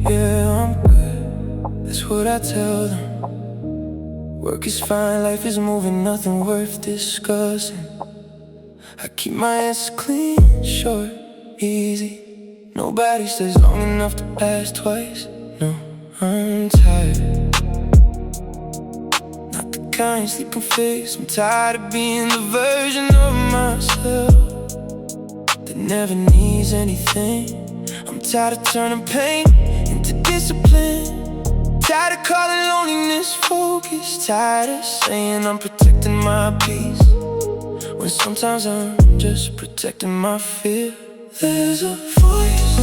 Yeah, I'm good, that's what I tell them. Work is fine, life is moving, nothing worth discussing. I keep my answers clean, short, easy. Nobody stays long enough to ask twice. No, I'm tired. Not the kind sleeping face. I'm tired of being the version of myself that never needs anything. I'm tired of turning pain into discipline. Tired of calling loneliness focus. Tired of saying I'm protecting my peace when sometimes I'm just protecting my fear. There's a voice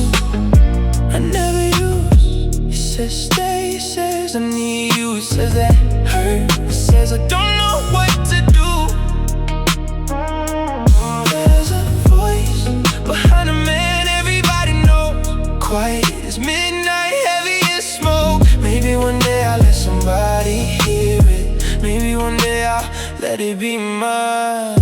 I never use. It says stay, it says I need you. It says that hurt, it says I don't know what to do. There's a voice behind a man everybody knows. Quiet as midnight, heavy as smoke. Maybe one day I'll let somebody hear it. Maybe one day I'll let it be mine.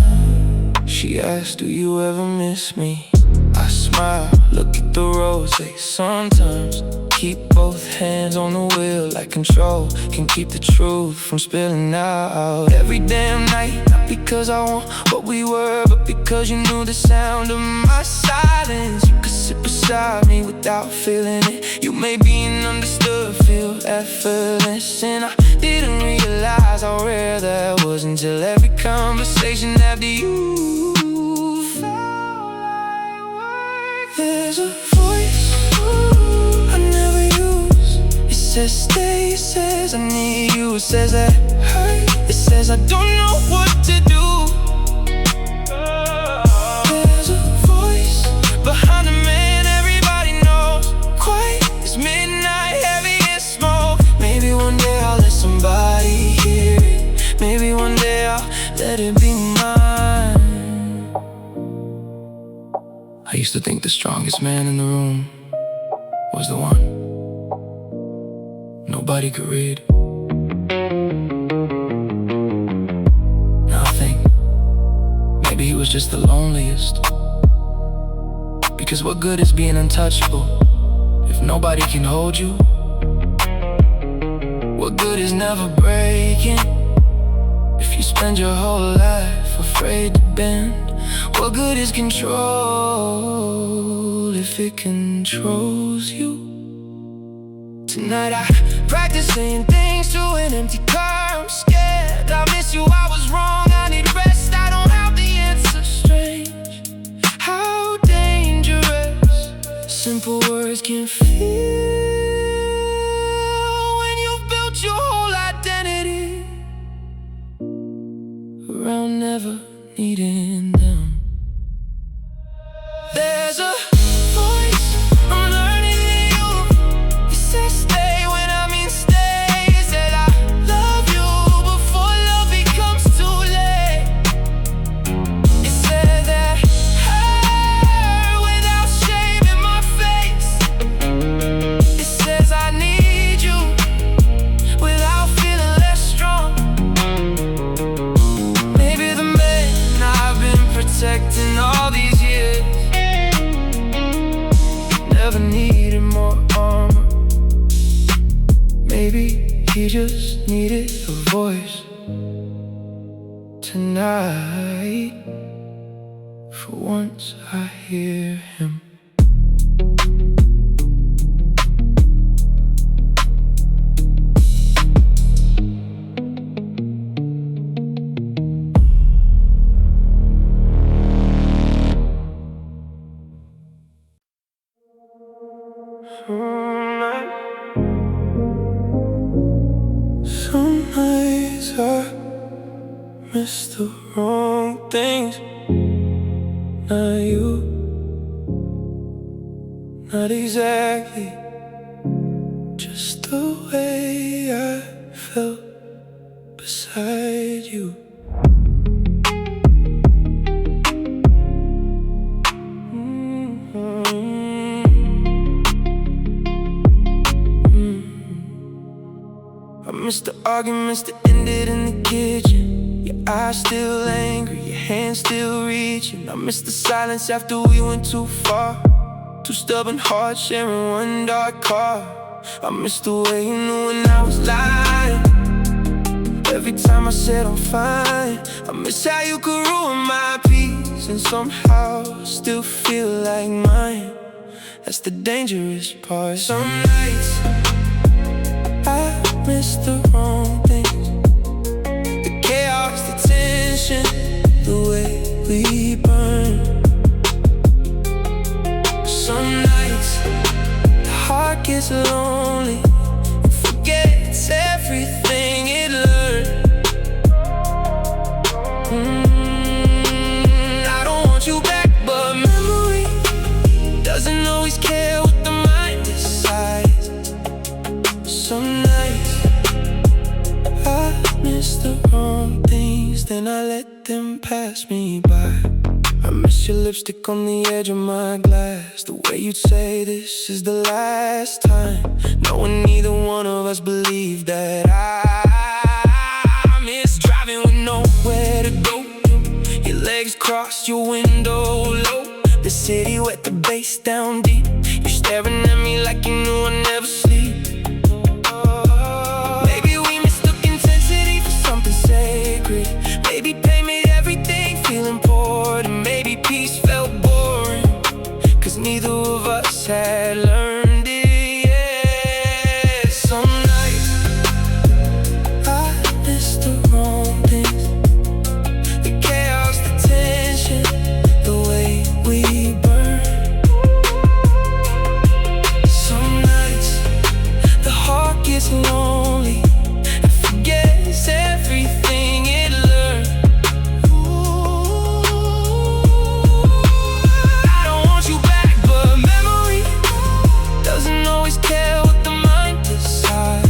She asked, do you ever miss me? I smile, look at the road, say sometimes keep both hands on the wheel like control can keep the truth from spilling out. Every damn night, not because I want what we were, but because you knew the sound of my silence. You could sit beside me without feeling it. You made being understood feel effortless, and I didn't realize how rare that was until every conversation after you felt like work. There's a voice I never use. It says stay, it says I need you. It says that hurt, it says I don't know what to do. There's a voice behind a man everybody knows. Quiet as midnight, heavy as smoke. Maybe one day I'll let somebody hear it. Maybe one day I'll let it be mine. I used to think the strongest man in the room was the one nobody could read. Now I think maybe he was just the loneliest. Because what good is being untouchable if nobody can hold you? What good is never breaking if you spend your whole life afraid to bend? What good is control if it controls you? Tonight I practice saying things to an empty car. I'm scared I miss you, I was wrong, I need rest. I don't have the answer. Strange how dangerous simple words can feel when you've built your whole identity around never needing them. There's a voice I'm learning in you. It says stay when I mean stay. It said I love you before love becomes too late. It said that hurt without shame in my face. It says I need you without feeling less strong. Maybe the man I've been protecting all these years never needed more armor. Maybe he just needed a voice tonight. For once I hear him. Some nights I miss the wrong things. Not you, not exactly, just the way I felt beside you. I miss the arguments that ended in the kitchen. Your eyes still angry, your hands still reaching. I miss the silence after we went too far. Two stubborn hearts sharing one dark car. I miss the way you knew when I was lying. Every time I said I'm fine. I miss how you could ruin my peace and somehow still feel like mine. That's the dangerous part. Some nights I miss the wrong things, the chaos, the tension, the way we burn. Some nights the heart gets lonely and forgets everything it learned. I don't want you back, but memory doesn't always care what the mind decides. Some nights I miss the wrong things, then I let them pass me by. I miss your lipstick on the edge of my glass, the way you'd say this is the last time, knowing neither one of us believed that. I miss driving with nowhere to go, your legs crossed, your window low, the city wet, the bass down deep. You're staring at me like you knew I'd never sleep. Maybe we mistook intensity for something sacred. Maybe pain made everything feel important. Maybe peace felt boring, cause neither of us had learned it yet. Some nights I miss the wrong things, the chaos, the tension, the way we burn. Some nights the heart gets lonely and forgets everything it learned. I don't want you back, but memory doesn't always care what the mind decides.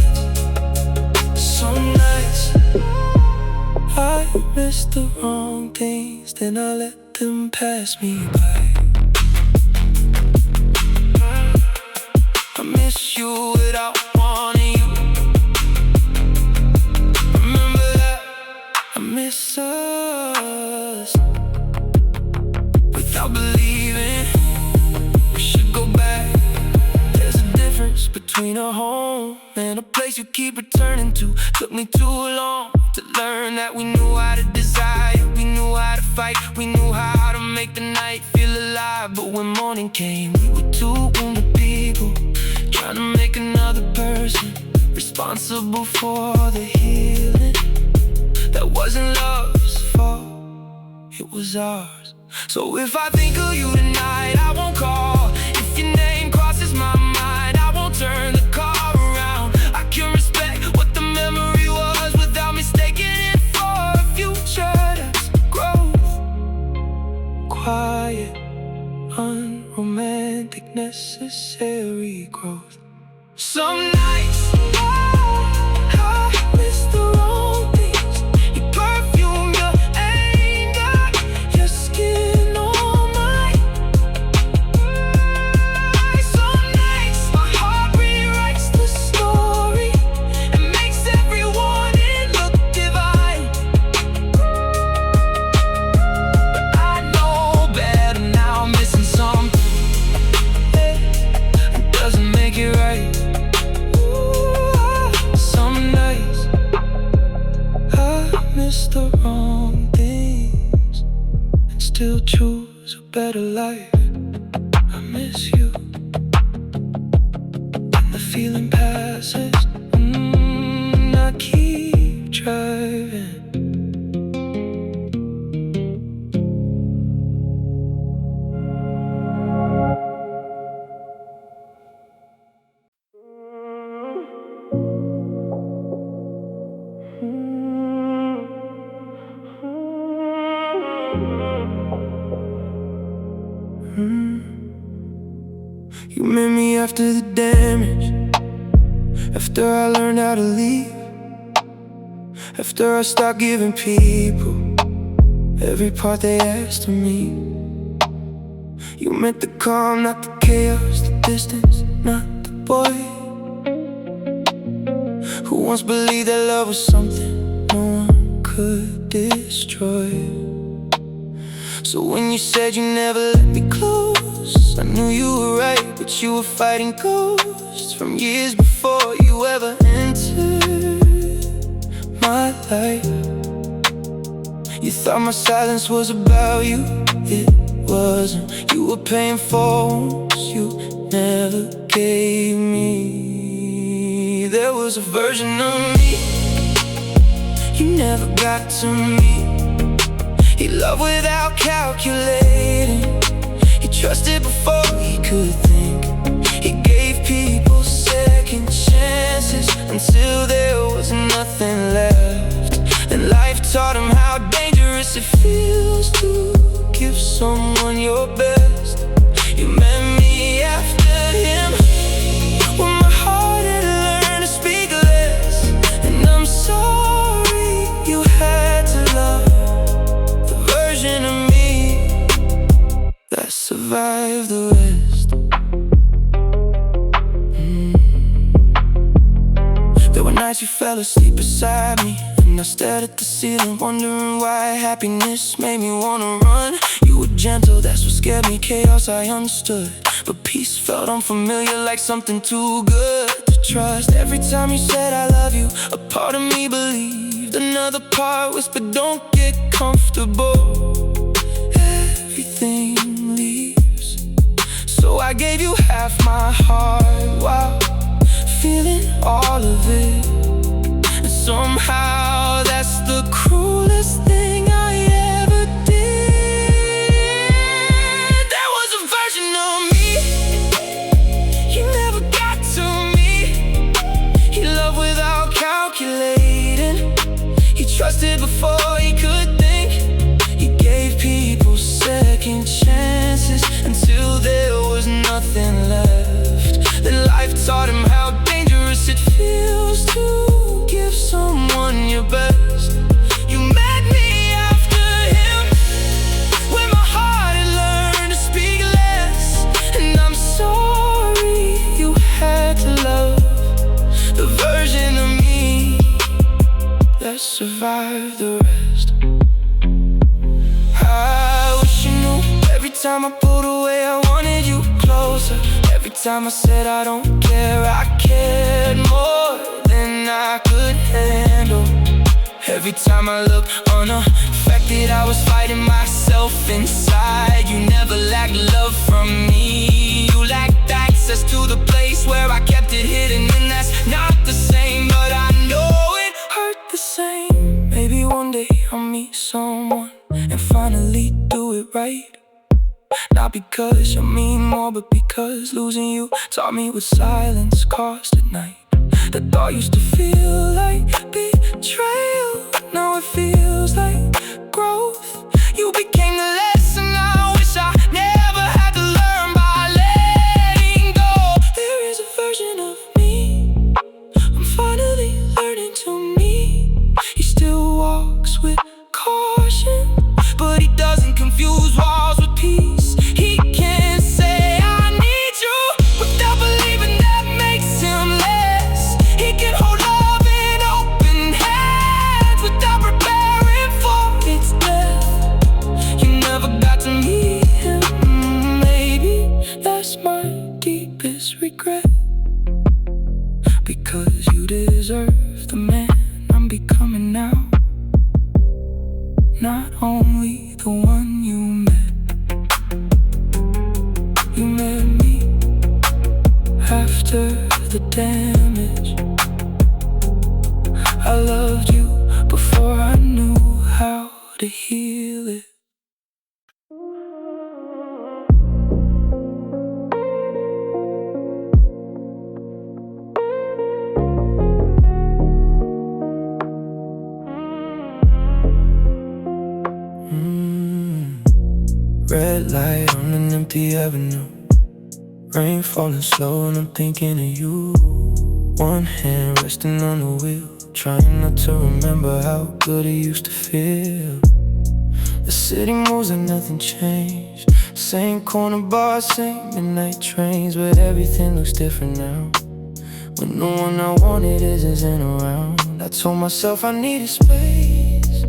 Some nights I miss the wrong things, then I let them pass me by. I miss you without wanting you. Remember that? I miss us without believing we should go back. There's a difference between a home and a place you keep returning to. Took me too long to learn that we knew how to desire, we knew how to fight, we knew how to make the night feel alive. But when morning came, we were two wounded people trying to make another person responsible for the healing that wasn't love's fault, it was ours. So if I think of you tonight, I won't call. If your name crosses my mind, I won't turn the car around. I can respect what the memory was without mistaking it for a future that's growth. Quiet, unromantic, necessary growth. Some nights I miss the wrong things, your perfume, your anger, your skin on mine. Some nights my heart rewrites the story and makes everyone in look divine. But I know better now, I'm missing something. It doesn't make it right. Some nights I miss the wrong things and still choose a better life. I miss you, and the feeling passes. I keep driving. You met me after the damage, after I learned how to leave, after I stopped giving people every part they asked of me. You meant the calm, not the chaos, the distance, not the boy who once believed that love was something no one could destroy. So when you said you never let me close, close. I knew you were right, but you were fighting ghosts from years before you ever entered my life. You thought my silence was about you, it wasn't. You were paying for wounds you never gave me. There was a version of me you never got to meet. He loved without calculating. He trusted before he could think. He gave people second chances until there was nothing left. And life taught him how dangerous it feels to give someone your best. You met me after him, when my heart had learned to speak less. And I'm sorry you had to love the version of me that survived the rest. There were nights you fell asleep beside me, and I stared at the ceiling, wondering why happiness made me wanna run. You were gentle, that's what scared me. Chaos I understood, but peace felt unfamiliar, like something too good to trust. Every time you said I love you, a part of me believed. Another part whispered, don't get comfortable, everything leaves. So I gave you half my heart, wow, feeling all of it. And somehow that's the cruelest thing I ever did. There was a version of me you never got to meet. He loved without calculating. He trusted before he could think. He gave people second chances until there was nothing left. Then life taught him how dangerous it feels to give someone your best. You met me after him, when my heart had learned to speak less. And I'm sorry you had to love the version of me that survived the rest. I wish you knew, every time I pulled away I wanted you closer. Every time I said I don't care, I cared more than I could handle. Every time I looked unaffected, I was fighting myself inside. You never lacked love from me. You lacked access to the place where I kept it hidden. And that's not the same, but I know it hurt the same. Maybe one day I'll meet someone and finally do it right. Not because you mean more, but because losing you taught me what silence cost at night. The thought used to feel like betrayal, now it feels like growth. You became the lesson I wish I never had to learn by letting go. There is a version of me I'm finally learning to meet. He still walks with caution, but he doesn't confuse walls with peace. He can say I need you without believing that makes him less. He can hold love in open hands without preparing for its death. You never got to meet him, maybe that's my deepest regret. Because you deserve the man I'm becoming now, not only the one you met. You met me after the damage. I loved you before I knew how to heal it. Red light on an empty avenue, rain falling slow and I'm thinking of you. One hand resting on the wheel, trying not to remember how good it used to feel. The city moves and nothing changed. Same corner bars, same midnight trains, but everything looks different now. When the one I wanted isn't around, I told myself I needed space.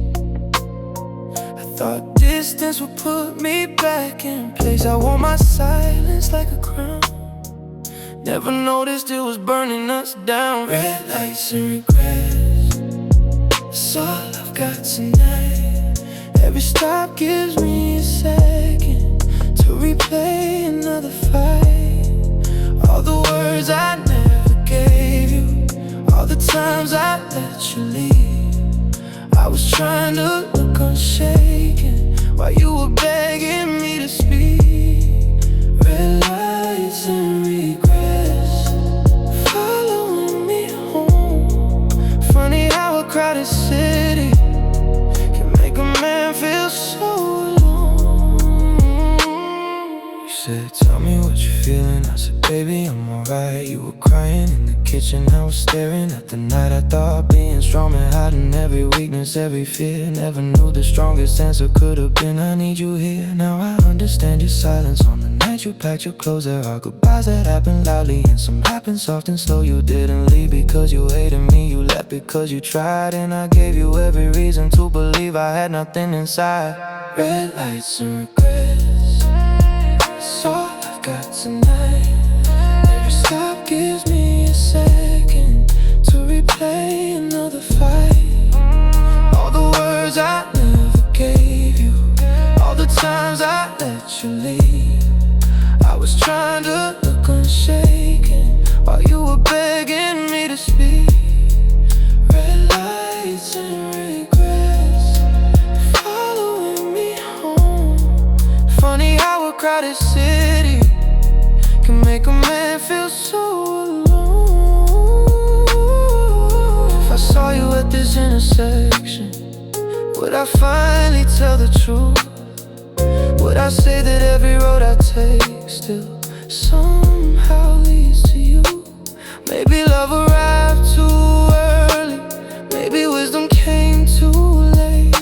I thought this distance will put me back in place. I wore my silence like a crown. Never noticed it was burning us down. Red lights and regrets, that's all I've got tonight. Every stop gives me a second to replay another fight. All the words I never gave you, all the times I let you leave. I was trying to look unshaken while you were begging me to speak. Red lights and regrets following me home. Funny how a crowded city can make a man feel so alone. You said, tell me what you're feeling. I said, baby, I'm alright. You were crying in the kitchen, I was staring at the night. I thought being strong meant hiding every weakness, every fear. Never knew the strongest answer could have been I need you here. Now I understand your silence on the night you packed your clothes. There are goodbyes that happen loudly and some happen soft and slow. You didn't leave because you hated me, you left because you tried. And I gave you every reason to believe I had nothing inside. Red lights and regrets, that's all I've got tonight. Every stop gives me a second to replay another fight. All the words I never gave you, all the times I let you leave. I was trying to look unshaken while you were begging me to speak. Red lights and regrets following me home. Funny how a crowded city can make a man feel so alone. If I saw you at this intersection, would I finally tell the truth? Would I say that every road I take still somehow leads to you? Maybe love arrived too early, maybe wisdom came too late.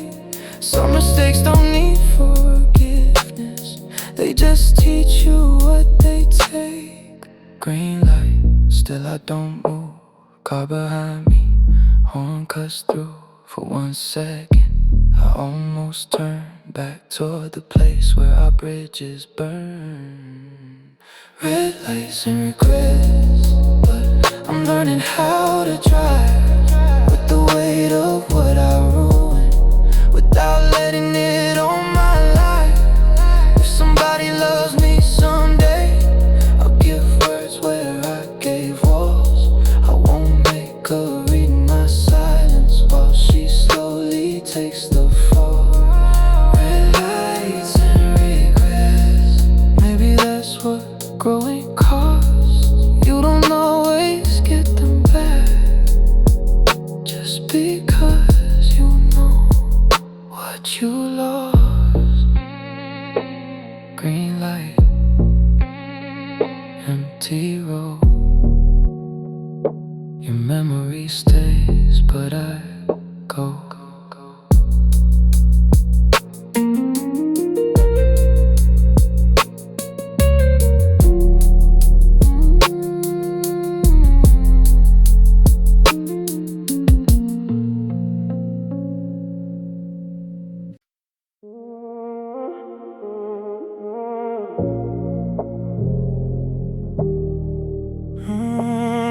Some mistakes don't need forgiveness, they just teach you what they take. Green light, still I don't move. Car behind me, horn cuts through. For 1 second I almost turned back toward the place where our bridges burn. Red lights and regrets, but I'm learning how to drive with the weight of what I ruined, without letting it on my life. If somebody loves me someday, I'll give words where I gave walls. I won't make her read my silence while she slowly takes the fall. Red lights and regrets, maybe that's what growing costs. You don't always get them back, just because you know what you lost. Green light, empty road. Your memory stays, but I go.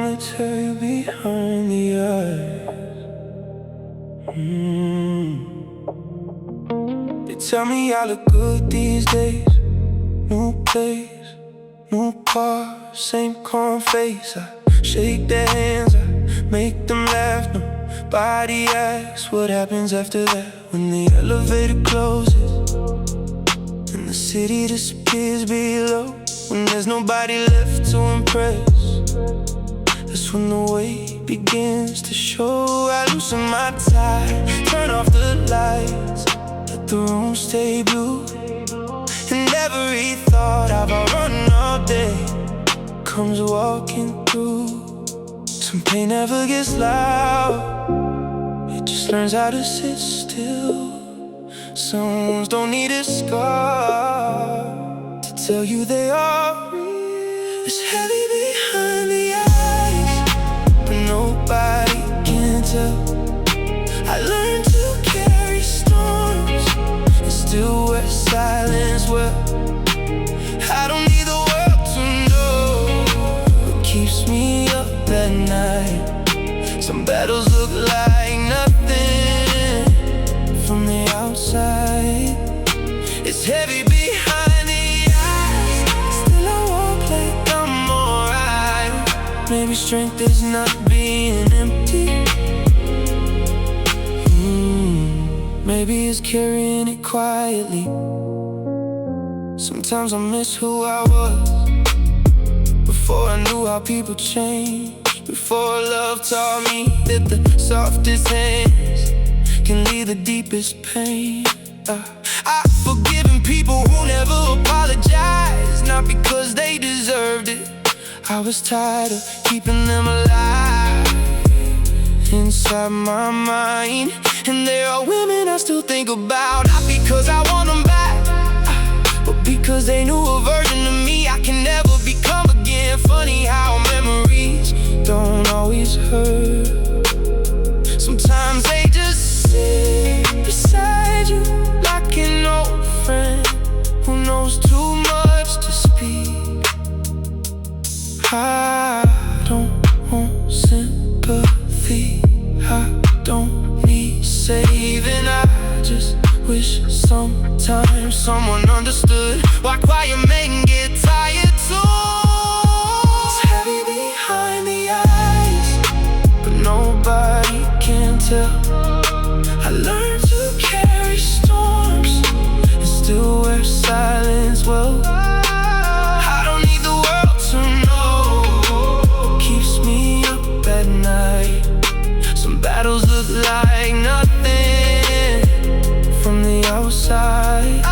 They tell you behind the eyes. They tell me I look good these days. New place, new car, same calm face. I shake their hands, I make them laugh. Nobody asks what happens after that. When the elevator closes and the city disappears below, when there's nobody left to impress, that's when the weight begins to show. I loosen my tie, turn off the lights, let the room stay blue. And every thought I've run all day comes walking through. Some pain never gets loud, it just learns how to sit still. Some wounds don't need a scar to tell you they are real. It's heavy behind the eyes, but nobody can tell. I learned to carry storms and still wear at night. Some battles look like nothing from the outside. It's heavy behind the eyes, still I walk like I'm alright. Maybe strength is not being empty. Maybe it's carrying it quietly. Sometimes I miss who I was before I knew how people change. Before love taught me that the softest hands can leave the deepest pain. I've forgiven people who never apologized, not because they deserved it. I was tired of keeping them alive inside my mind. And there are women I still think about, not because I want them back, but because they knew a version of me I can never become again. Funny how memories don't always hurt. Sometimes they just sit beside you like an old friend who knows too much to speak. I don't want sympathy, I don't need saving. I just wish sometimes someone understood why quiet men get tired too. It's heavy behind the eyes, but nobody can tell. I learned to carry storms and still wear silence well. I don't need the world to know what keeps me up at night. Some battles look like nothing from the outside.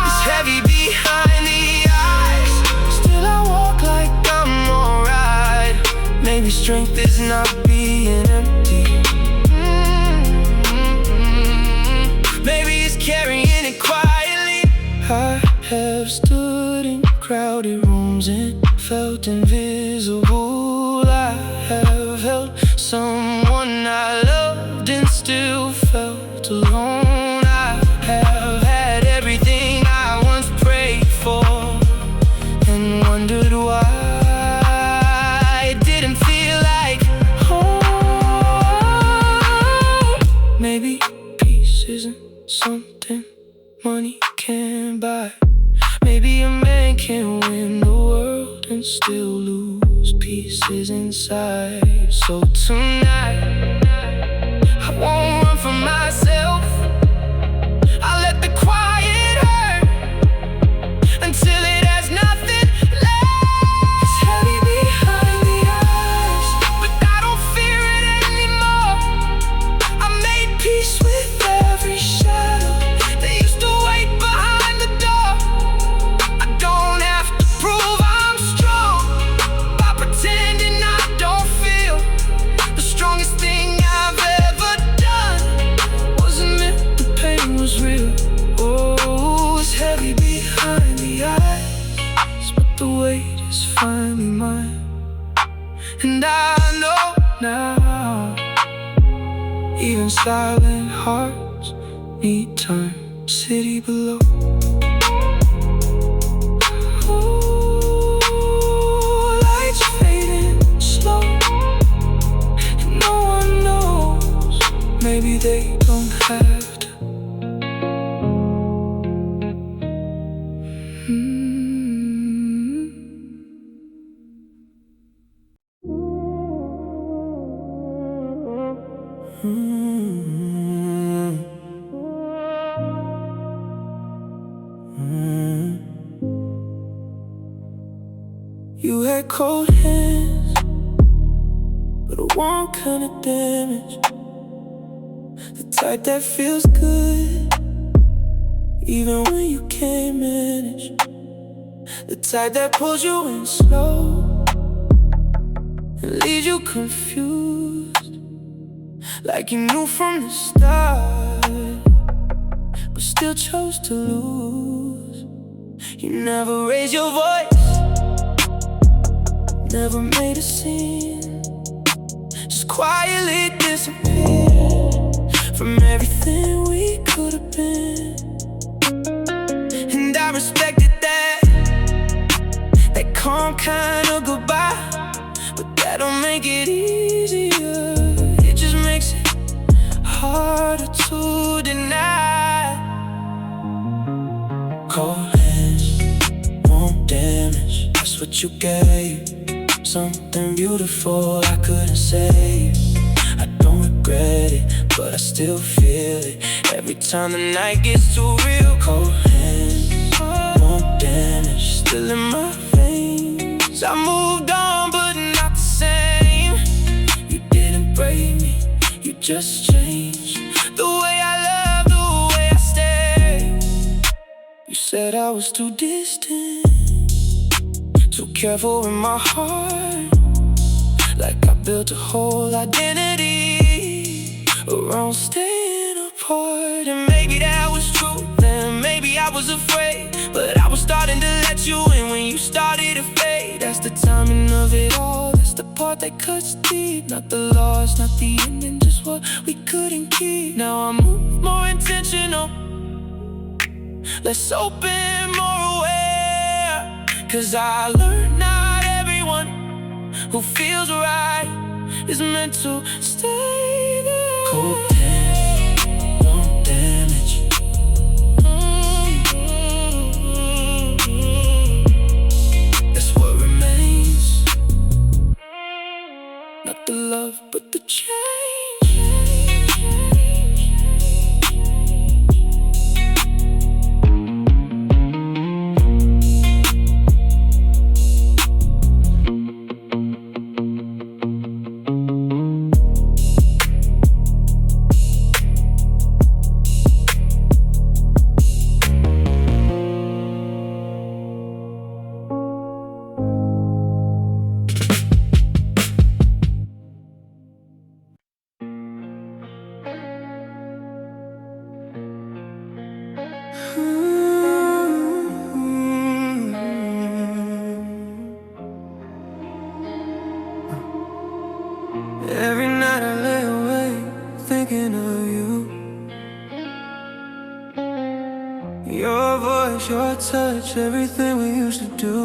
It's heavy behind the eyes, still I walk like I'm alright. Maybe strength is not being empty. Maybe it's carrying it quietly. I have stood in crowded rooms and felt invisible. I have held someone I loved and still felt alone. I have had everything I once prayed for and wondered why it didn't feel like home. Maybe peace isn't something money can buy. Maybe a man can win the world and still lose pieces inside. So tonight I won't run from myself. I'll let the quiet hurt until it has nothing left. It's heavy behind the eyes, but I don't fear it anymore. I made peace with every shadow that used to wait behind the door. I don't have to prove I'm strong by pretending I don't feel. The strongest thing I've ever done was admit the pain was real. Oh, it's heavy behind the eyes, but the weight is finally mine. And I know now, even silent hearts need time. City below. Ooh, lights fading slow, and no one knows. Maybe they don't have to. You had cold hands, but a warm kind of damage. The type that feels good, even when you can't manage. The type that pulls you in slow and leaves you confused, like you knew from the start, but still chose to lose. You never raised your voice, never made a scene, just quietly disappeared from everything we could have been. And I respected that calm kind of goodbye, but that That don't make it easier, it just makes it harder to deny. Cold hands won't damage, that's what you gave. Something beautiful I couldn't save. I don't regret it, but I still feel it every time the night gets too real. Cold hands won't damage, still in my veins. I moved on, but not the same. You didn't break me, you just changed the way I love, the way I stay. You said I was too distant, too careful with my heart, like I built a whole identity around staying apart. And maybe that was true, then maybe I was afraid, but I was starting to let you in when you started to fade. That's the timing of it all, that's the part that cuts deep. Not the loss, not the ending, just what we couldn't keep. Now I move more intentional, less open, more aware. 'Cause I learned not everyone who feels right is meant to stay there. Cold hands won't damage. That's what remains, not the love, but the change. Every night I lay awake thinking of you. Your voice, your touch, everything we used to do.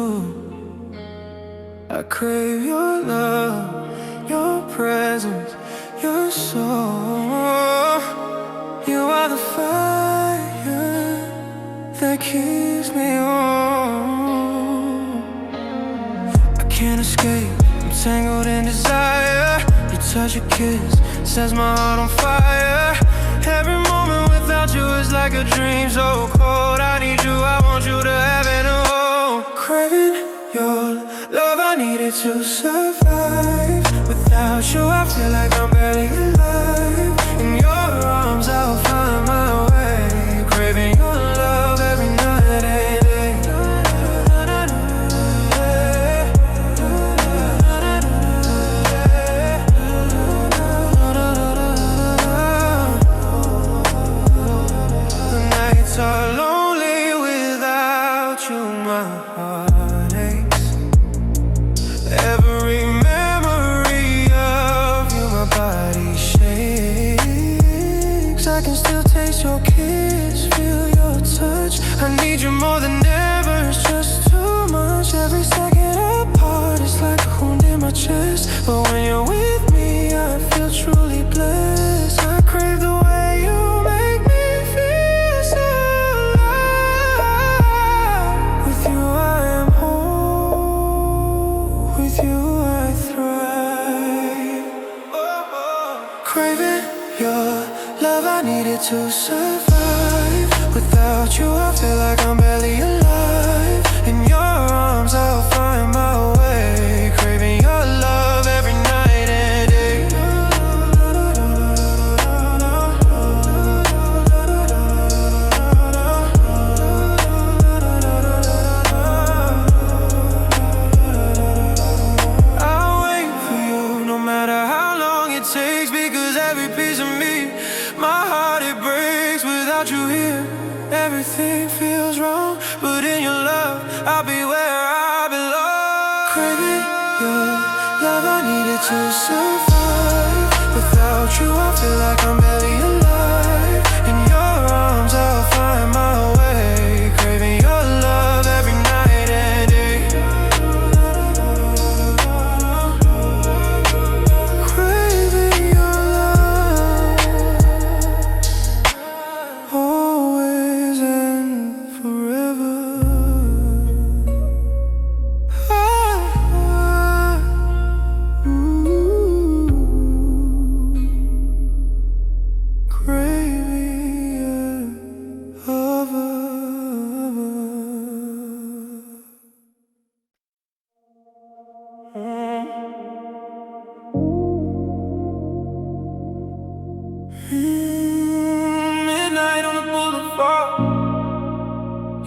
I crave your love, your presence, your soul. You are the fire that keeps me on. I can't escape, I'm tangled in desire. Your touch, your kiss sets my heart on fire. Every moment without you is like a dream so cold. I need you, I want you to have it all. Craving your love, I need it to survive. Without you, I feel like I'm barely alive. In your arms, I'll find my way. Craving your love every night and day. The nights are lonely without you, my heart aches. Every memory of you, my body shakes. I can still taste your kiss, feel your touch. I need you more than ever, it's just too much. Every second apart, it's like a wound in my chest. But when you're with me, I feel truly blessed. I crave the way you make me feel so alive. With you I am whole, with you I thrive. Craving your love, I need it to survive. Without you, I feel like I'm barely alive. In your arms, I'll find my way. Craving your love every night and day. I'll wait for you no matter how long it takes, because every piece of me, my heart, it breaks without you here. Everything feels wrong, but in your love, I'll be where I belong. Craving your love, I need it to survive. Without you, I feel like I'm barely alive. In your arms, I'll find my way. Craving your love every night and day.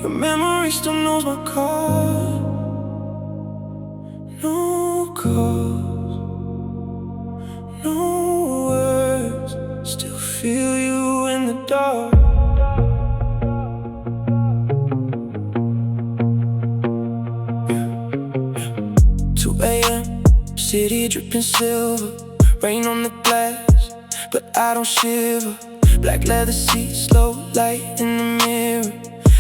Your memory still knows my call. No calls, no words, still feel you in the dark. 2 a.m., city dripping silver, rain on the glass, but I don't shiver. Black leather seats, low light in the mirror.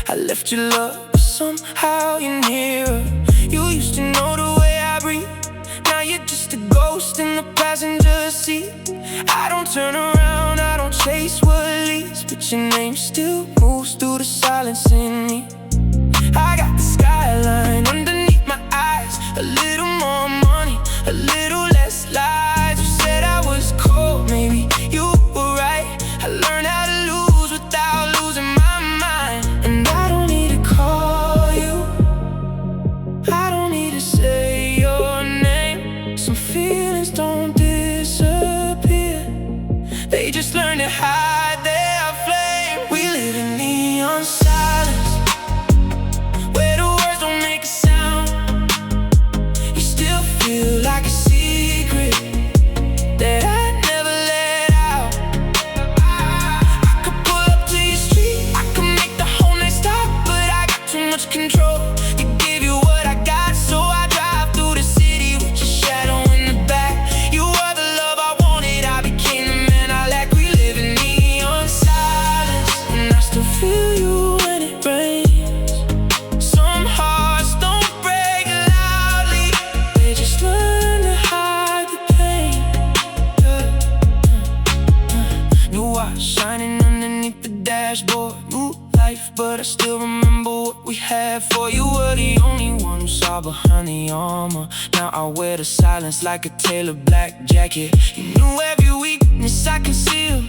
I left your love, but somehow you're nearer. You used to know the way I breathe, now you're just a ghost in the passenger seat. I don't turn around, I don't chase what leads, but your name still moves through the silence in me. I got the skyline underneath my eyes, a little more money, a little less lies. You said I was cold, maybe you were right. I learned how to lose without losing my mind. And I don't need to call you, I don't need to say your name. Some feelings don't disappear, they just learn to hide their flame. We live in neon silence, where the words don't make a sound. You still feel like a secret that I never let out. I could pull up to your street, I could make the whole night stop, but I got too much control to give you what I got, so I drive through the city with your shadow in the back. You were the love I wanted, I became the man I lacked. We live in neon silence, and I still feel you when it rains. Some hearts don't break loudly, they just learn to hide the pain. New watch shining underneath the dashboard, new life, but I still remember what we had. For you were the only one who saw behind the armor. Now I wear the silence like a tailored black jacket. You knew every weakness I concealed,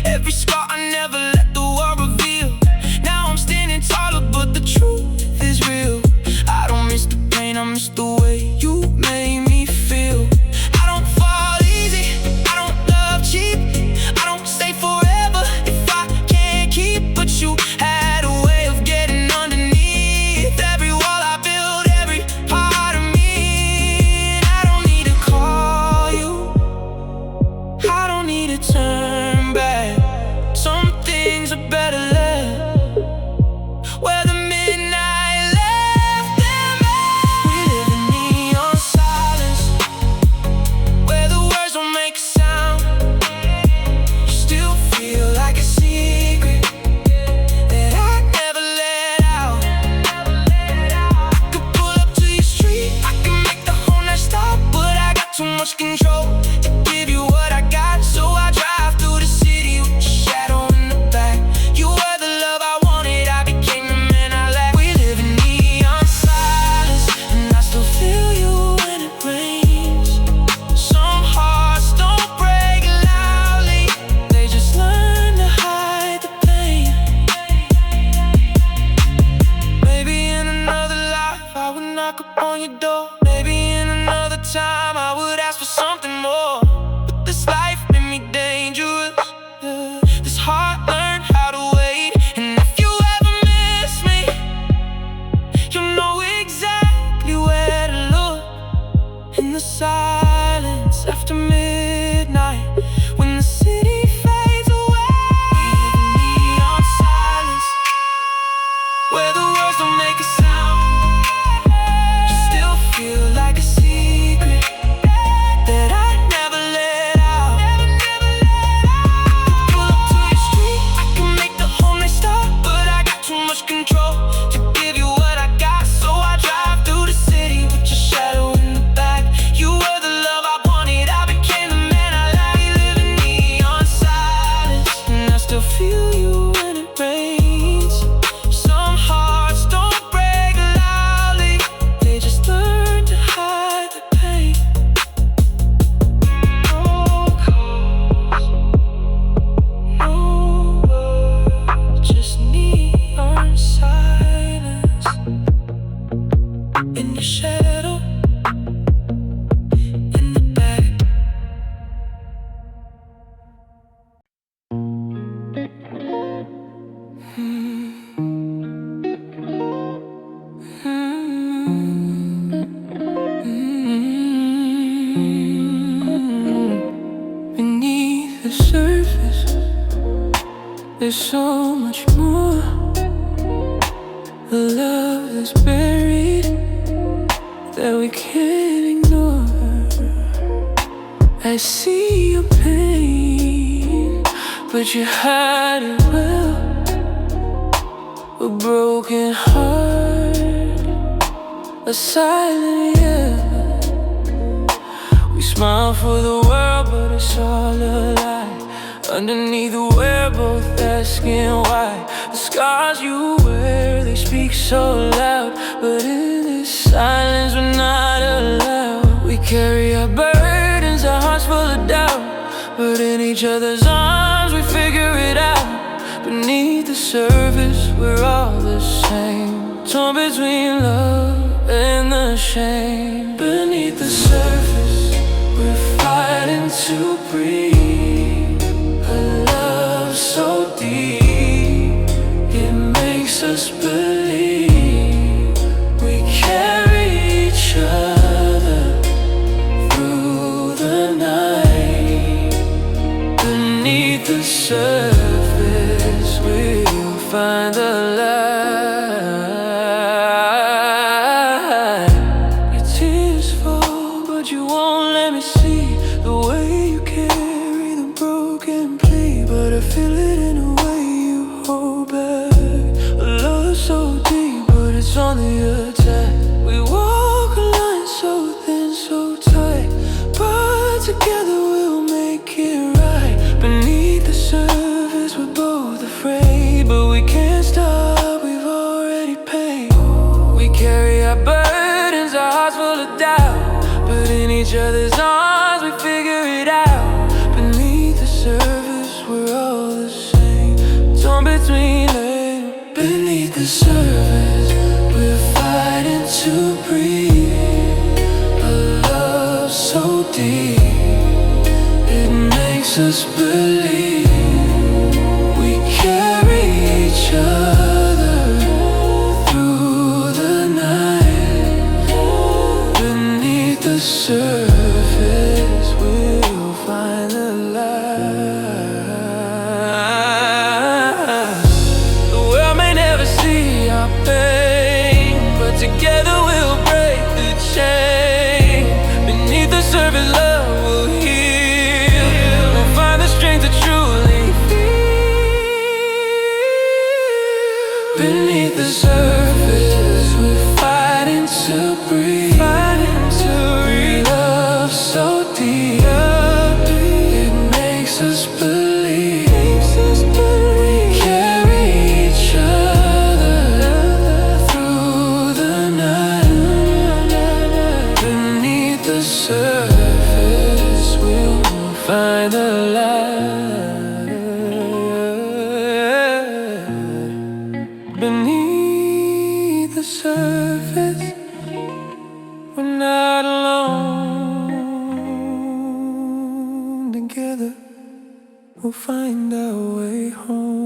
every scar I never let the world reveal. Now I'm standing taller, but the truth is real. I don't miss the pain, I miss the way you made me feel. I don't fall easy, I don't love cheap, I don't stay forever if I can't keep. But you had a way of getting underneath every wall I built, every part of me. And I don't need to call you, I don't need to turn back. Some things are better left where the midnight left them at. We live in neon the surface, there's so much more. The love that's buried that we can't ignore. I see your pain, but you hide it well. A broken heart, a silent yell. We smile for the world, but it's all a lie. Underneath we're both asking why. The scars you wear, they speak so loud, but in this silence we're not allowed. We carry our burdens, our hearts full of doubt, but in each other's arms we figure it out. Beneath the surface we're all the same, torn between love and the shame. Beneath the surface we're fighting to breathe. A love so deep, it makes us believe we carry each other through the night. Beneath the surface we'll find the light. Your tears fall, but you won't let me see the way you carry the broken plea. But I feel it in the way you hold back. A love so deep, but it's on the attack. We walk a line so thin, so tight, but together we'll make it right. Beneath the surface we're both afraid, but we can't stop, we've already paid. We carry our burdens, our hearts full of doubt, but in each other's arms we figure it out. Beneath the surface we're all the same, torn between lanes. Beneath the surface we're fighting to breathe. A love so deep, it makes us believe we carry each other through the night. Beneath the surface we'll find the light. The world may never see our pain, but together we'll break the chain. Beneath the surface love will heal. We'll find the strength to truly feel. Beneath the surface we're fighting to breathe. Love so deep, it makes us believe we carry each other through the night. Beneath the surface we'll find the light. Beneath the surface we're not alone. Together we'll find our way home.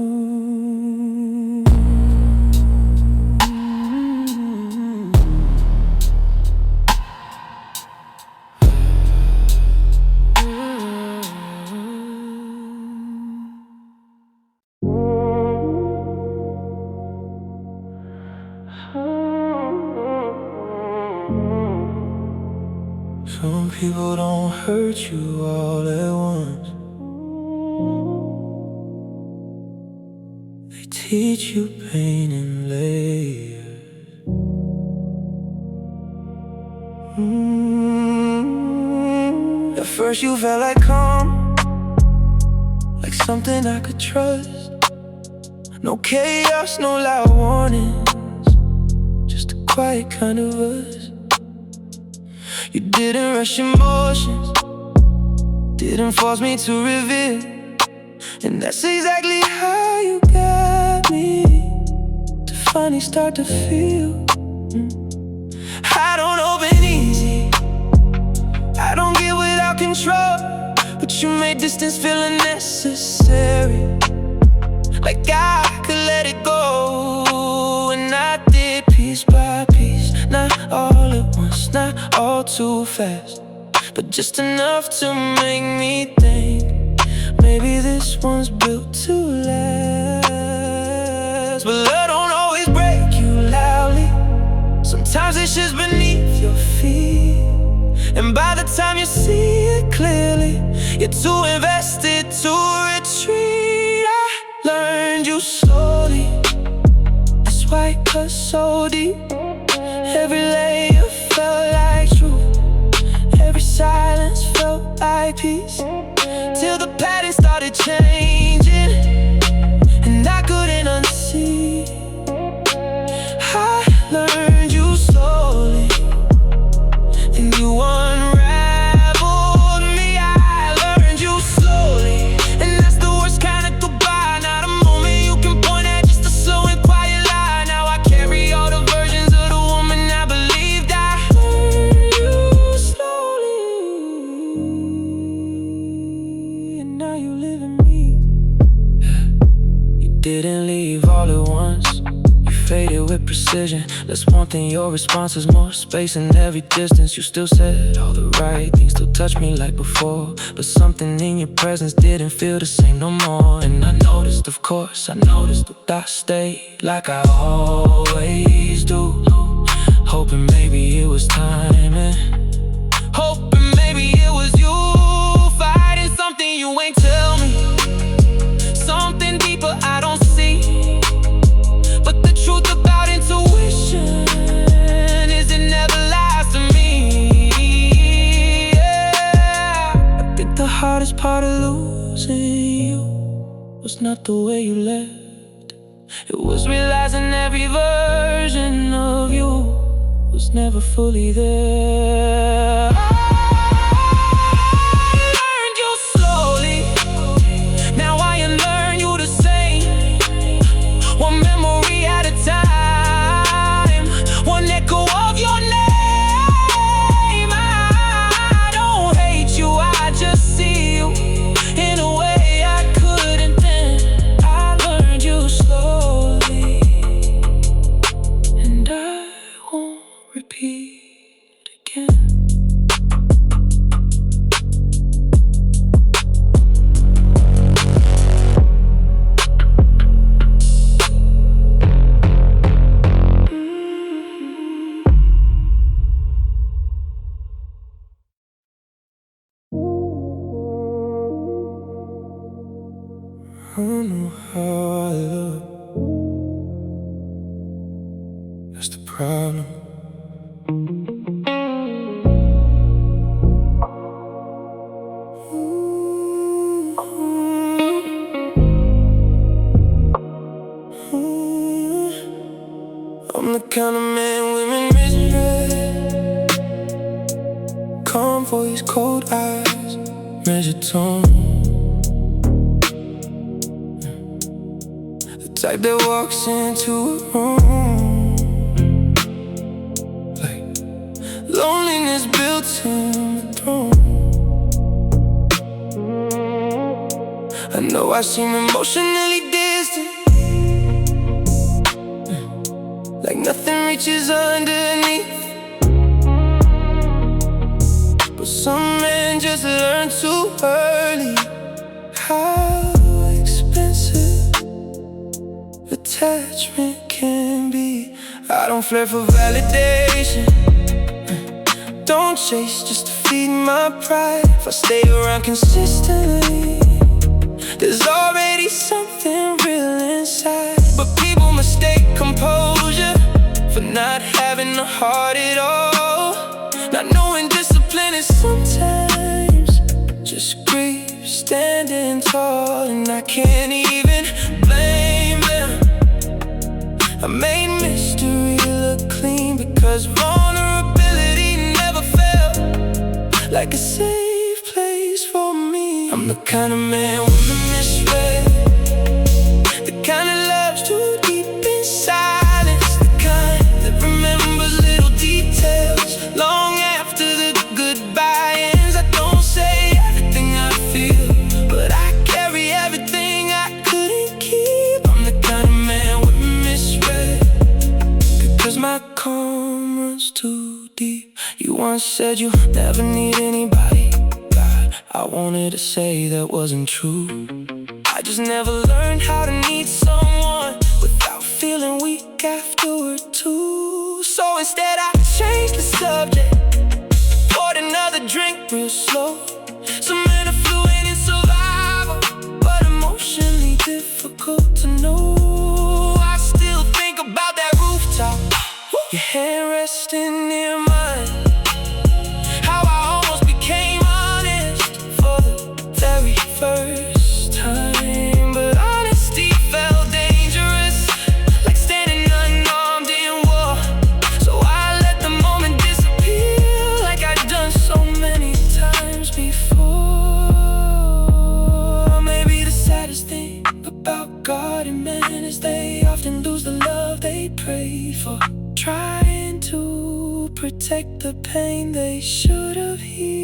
Some people don't hurt you all at once. They teach you pain in layers. At first you felt like calm, like something I could trust. No chaos, no loud warnings, just a quiet kind of us. You didn't rush emotions, didn't force me to reveal, and that's exactly how you got me to finally start to feel. I don't open easy, I don't get without control, but you made distance feel unnecessary, like I could let it go. And I did piece by piece, not all at once, not all too fast, but just enough to make me think maybe maybe this one's built to last. But love don't always break you loudly. Sometimes it's just beneath your feet, and by the time you see it clearly, you're too invested to retreat. I learned you slowly. This white cut so deep. Every layer felt like truth. Every silence felt like peace. Till the pattern started changing, and I couldn't unsee. I learned you slowly, and you unraveled me. I learned you slowly, and that's the worst kind of goodbye. Not a moment you can point at, just a slow and quiet lie. Now I carry all the versions of the woman I believed. I learned you slowly, and now you live in me. You didn't leave all at once. Faded with precision. Less warmth in your responses, more space in every distance. You still said all the right things, still touch me like before, but something in your presence didn't feel the same no more. And I noticed, of course, I noticed that I stayed like I always do, hoping maybe it was timing, hoping maybe it was you fighting something you ain't tell me, something deeper I don't see. But the truth about intuition is it never lies to me. Yeah. I think the hardest part of losing you was not the way you left. It was realizing every version of you was never fully there. I learned you slowly. Now I unlearn you the same. One memory at a time, one echo of your name. I don't hate you, I just see you in a way I couldn't then. I learned you slowly, and I won't repeat again. I don't know how I look, that's the problem. I'm the kind of man women misread. Calm voice, cold eyes, measured tone. Type that walks into a room like loneliness built in the throne. I know I seem emotionally distant, like nothing reaches underneath. But some men just learn too early how expensive attachment can be. I don't flirt for validation, don't chase just to feed my pride. If I stay around consistently, there's already something real inside. But people mistake composure for not having a heart at all, not knowing discipline is sometimes just grief standing tall. And I can't even blame them. I made mystery look clean because vulnerability never felt like a safe place for me. I'm the kind of man women misread, the kind that loves too deep in silence, the kind that remembers little details long after the goodbye ends. I don't say everything I feel, but I carry everything I couldn't keep. I'm the kind of man women misread, because my calm runs too deep. You once said you never need anybody, God, I wanted to say that wasn't true. I just never learned how to need someone without feeling weak afterward too. So instead I changed the subject, poured another drink real slow. Some men are fluent in survival, but emotionally difficult to know. I still think about that rooftop, your hand resting near mine. How I almost became honest for the very first time. But honesty felt dangerous, like standing unarmed in war. So I let the moment disappear, like I'd done so many times before. Maybe the saddest thing about God and man is they often lose the love they prayed for, trying to protect the pain they should have healed.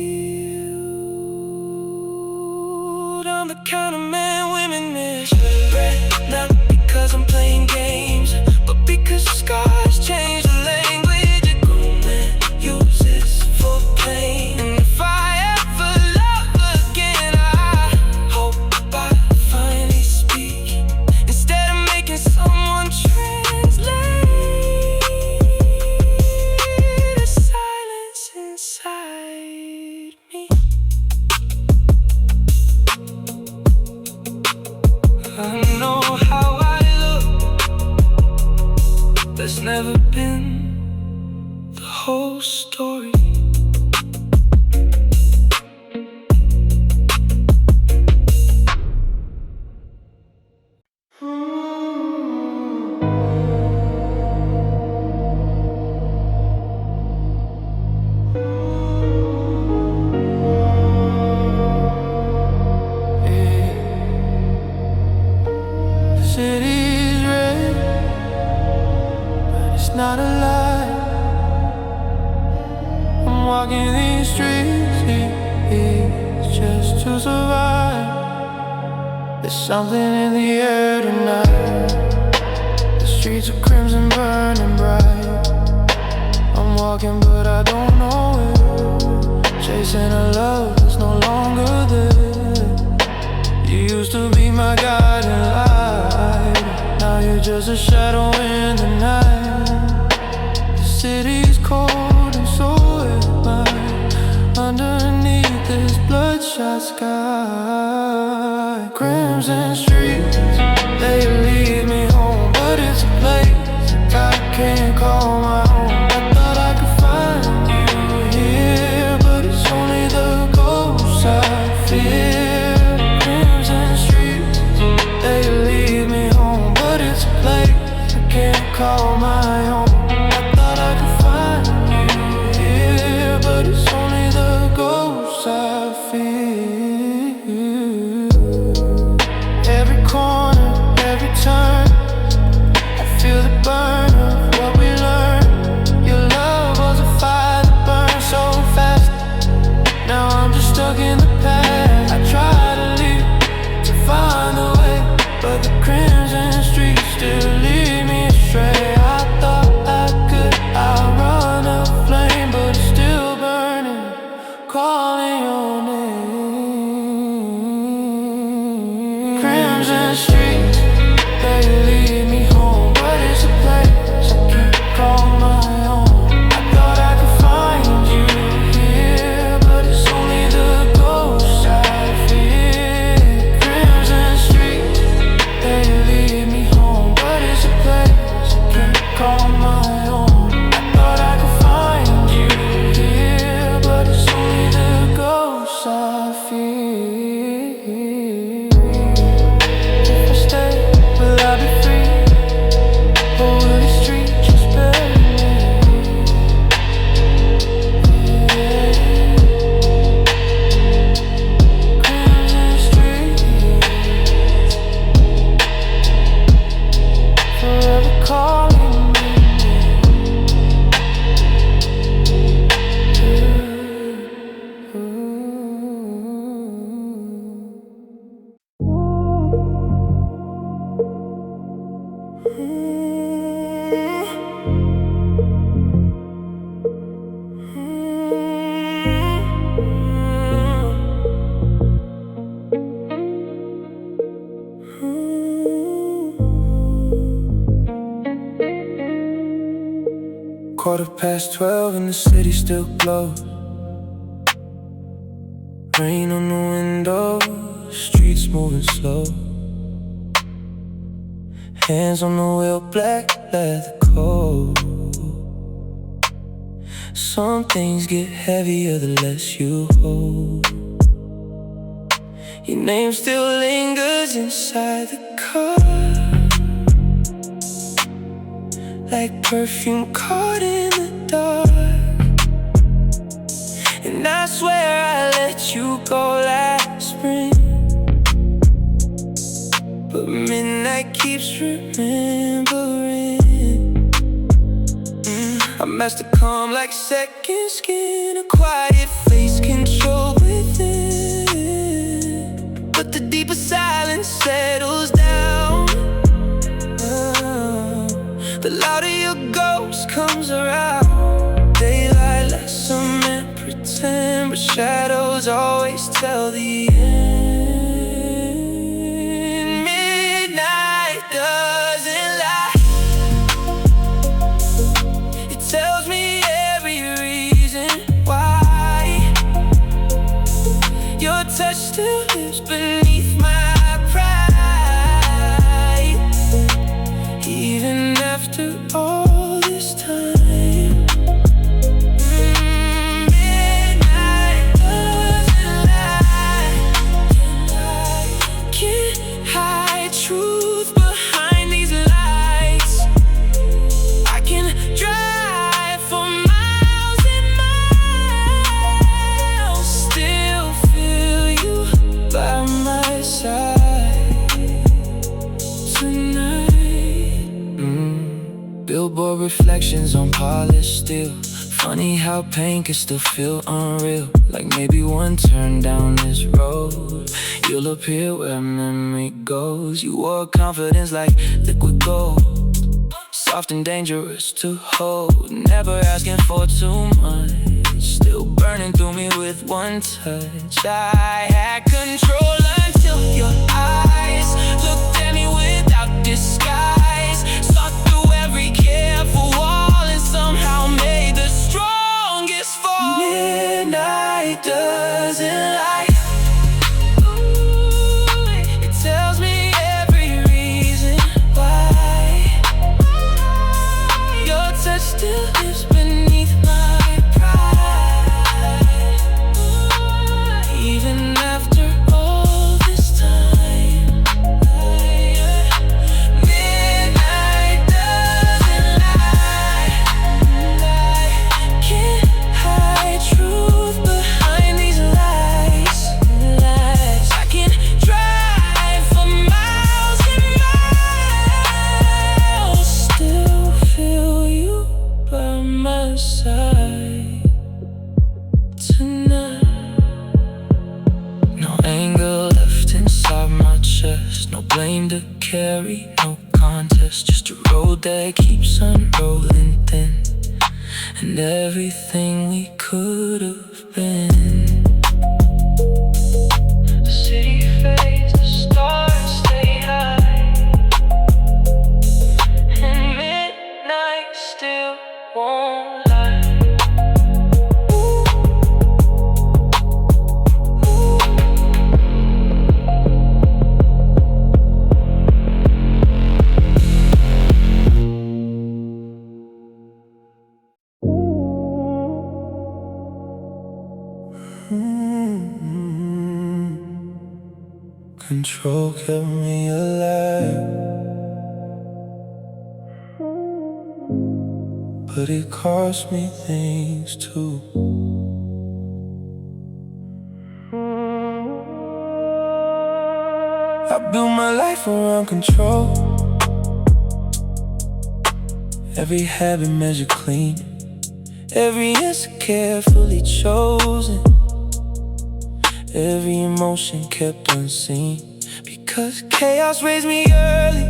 I'm the kind of man women misread, not because I'm playing games, but because scars change the language a grown man uses for pain. And if I ever love again, I hope I finally speak instead of making someone translate the silence inside me. I know how I look, that's never been the whole story. City's red, but it's not a lie. I'm walking these streets just to survive. There's something in the air tonight. The streets are crimson, burning bright. I'm walking but I don't know it. Chasing a love that's no longer there. You used to be my guiding light, now you're just a shadow in the night. The city's cold and so am I, underneath this bloodshot sky. Crimson streets, they lead me home, but it's a place I can't call my own. I thought I could find you here, but it's only the ghosts I fear. Call my own. I thought I could find you here, but it's only the ghosts I feel. Every corner, every turn, I feel the burn of what we learned. Your love was a fire that burned so fast. Now I'm just stuck in the past. I try to leave, to find a way, but the crimson streets still lead me astray. I thought I could outrun a flame, but it's still burning, calling your name. Crimson streets, they lead me home, but it's a place I can't call my own. I thought I could find you here, but it's only the ghosts I fear. Crimson streets, they lead me home, but it's a place I can't call my own. I thought I could find you here, but it's only the ghosts I fear. If I stay 12:15 and the city still closed. Rain on the window, streets moving slow. Hands on the wheel, black leather coat. Some things get heavier the less you hold. Your name still lingers inside the car, like perfume caught in the dark. And I swear I let you go last spring, but midnight keeps remembering. I master calm like second skin, a quiet face control within. But the deeper silence settles down. The louder your ghost comes around. Daylight lets some men pretend, but shadows always tell the end. Midnight doesn't lie. It tells me every reason why. Your touch still lives beneath my pride, even after all this time. Midnight doesn't lie. Can't hide truth behind these lights. I can drive for miles and miles, still feel you by my side tonight. Billboard reflections on polished steel. Funny how pain can still feel unreal. Like maybe one turn down this road, you'll appear where memory goes. You wore confidence like liquid gold, soft and dangerous to hold. Never asking for too much, still burning through me with one touch. I had control until your eyes looked at me without disguise. Saw through every careful wall and somehow made the strongest fall. Midnight doesn't lie. It tells me every reason why. Your touch still lives beneath my pride, even after all this time. Midnight doesn't lie. Can't hide truth behind these lies. I can drive for miles and miles, still feel you by my side tonight. No anger left inside my chest, no blame to carry, no contest. Just a road that keeps unrolling thin, and everything we could have been. The city fades, the stars stay high, and midnight still won't lie. Control kept me alive, but it cost me things too. I built my life around control, every habit measured clean, every answer carefully chosen, every emotion kept unseen. Because chaos raised me early,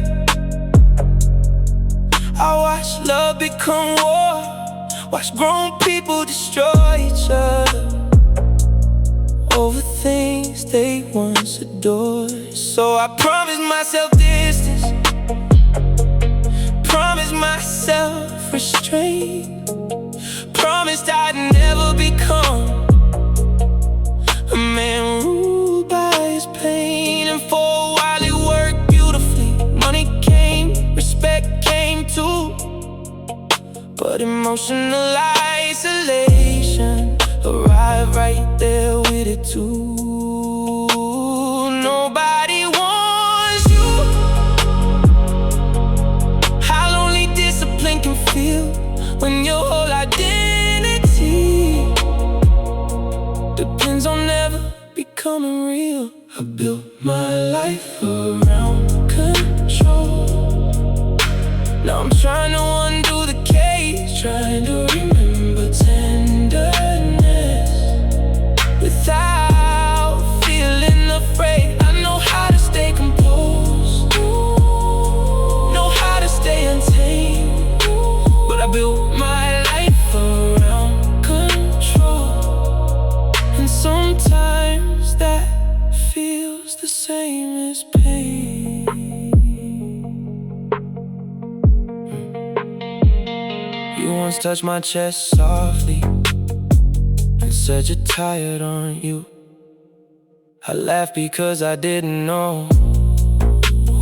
I watched love become war, watched grown people destroy each other over things they once adored. So I promised myself distance, promised myself restraint, promised I'd never become a man ruled by his pain. And for a while it worked beautifully. Money came, respect came too. But emotional isolation arrived right there with it too. Nobody wants you. How lonely discipline can feel when your whole identity depends on never becoming real. I built my life around control. Now I'm trying to undo the cage, trying to remember tenderness without feeling afraid. I know how to stay composed, know how to stay untamed, but I built my life around control. And sometimes that feels the same as pain. You once touched my chest softly and said you're tired, aren't you? I laughed because I didn't know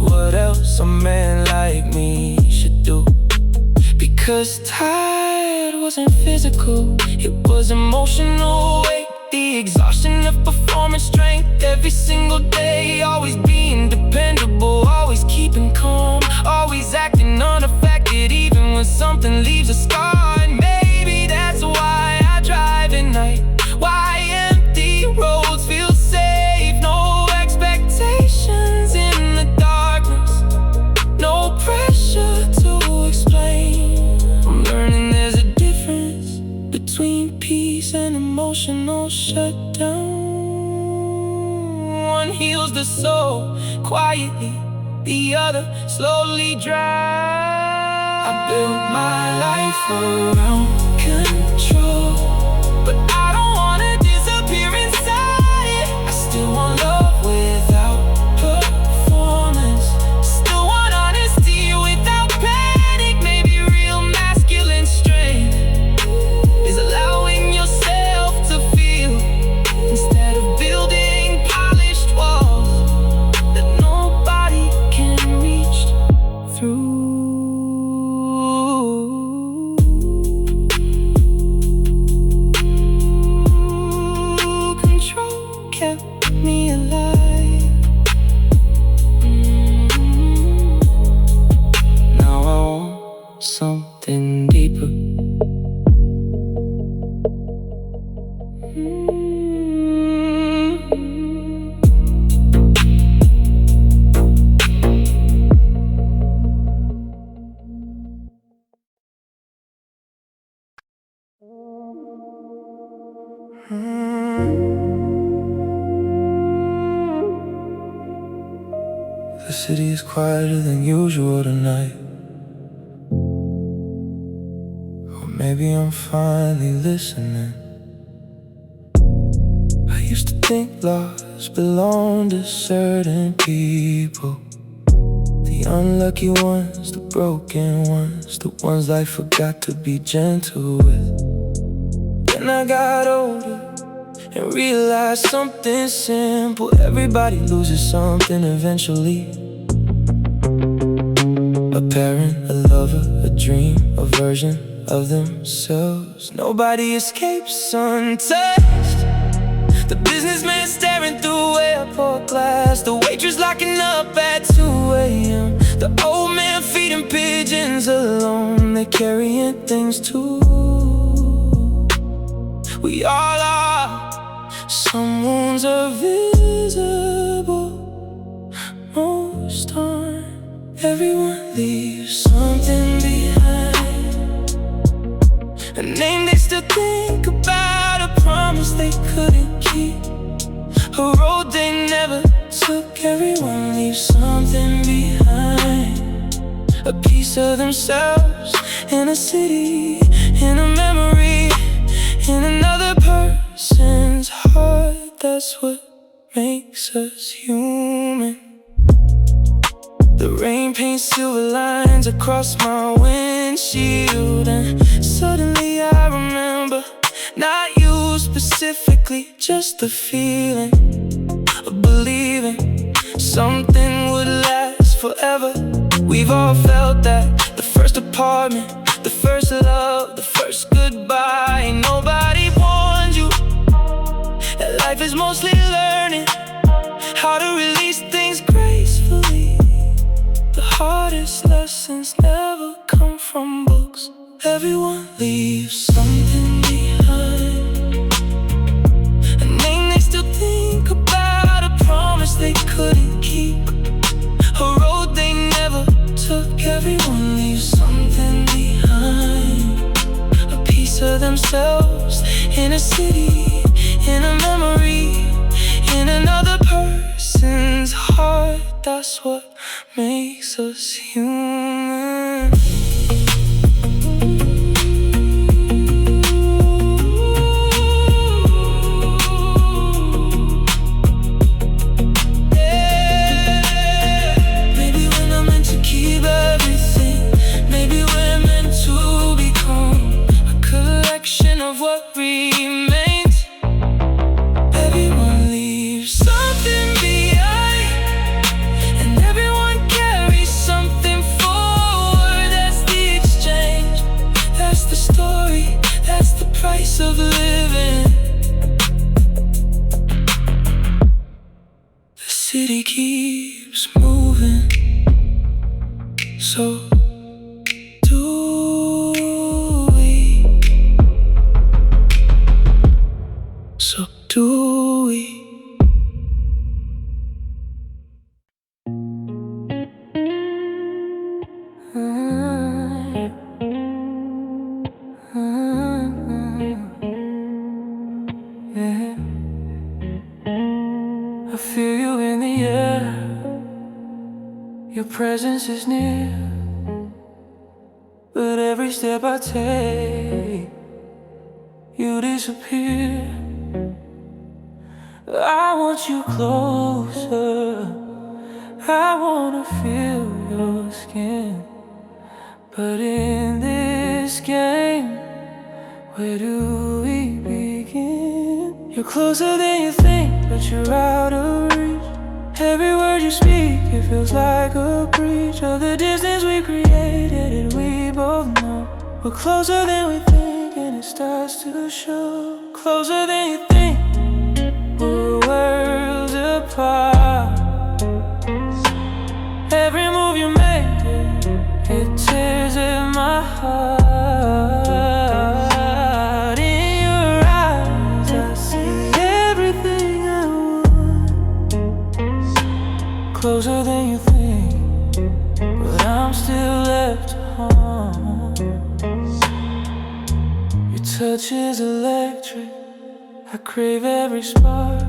what else a man like me should do. Because tired wasn't physical, it was emotional weight. The exhaustion of performance strength every single day. Always being dependable, always keeping calm, always acting unaffected even when something leaves a scar. And maybe that's why I drive at night, why empty roads feel safe. No expectations in the darkness, no pressure to explain. I'm learning there's a difference between peace and emotional shutdown. One heals the soul quietly, the other slowly dries. I built my life around control, but I don't wanna disappear inside it. I still want love without performance, still want honesty without panic. Maybe real masculine strength is allowing yourself to feel instead of building polished walls that nobody can reach through. Control kept me alive. Now I want something deeper. The city is quieter than usual tonight. Or maybe I'm finally listening. I used to think loss belonged to certain people, the unlucky ones, the broken ones, the ones life forgot to be gentle with. Then I got older and realized something simple: everybody loses something eventually. A parent, a lover, a dream, a version of themselves. Nobody escapes untouched. The businessman staring through airport glass, the waitress locking up at 2 a.m., the old man feeding pigeons alone. They're carrying things too. We all are. Some wounds are visible, most aren't. Everyone leaves something behind, a name they still think about, a promise they couldn't keep, a road they never took. Everyone leaves something behind, a piece of themselves in a city, in a memory, in another person's heart. That's what makes us human. The rain paints silver lines across my windshield, and suddenly I remember specifically just the feeling of believing something would last forever. We've all felt that. The first apartment, the first love, the first goodbye. Ain't nobody warned you that life is mostly learning how to release things gracefully. The hardest lessons never come from books. Everyone leaves something behind, a name they still think about, a promise they couldn't keep, a road they never took. Everyone leaves something behind, a piece of themselves in a city, in a memory, in another person's heart. That's what makes us human. Of what remains. Everyone leaves something behind, and everyone carries something forward. That's the exchange, that's the story, that's the price of living. The city keeps moving, so do we? Yeah. I feel you in the air. Your presence is near. But every step I take, you disappear. I want you closer, I wanna feel your skin. But in this game, where do we begin? You're closer than you think, but you're out of reach. Every word you speak, it feels like a breach of the distance we created, and we both know we're closer than we think, and it starts to show. Closer than you think, we're worlds apart. Every move you make, it tears at my heart. In your eyes, I see everything I want. Closer than you think, but I'm still left to harm. Your touch is electric, I crave every spark,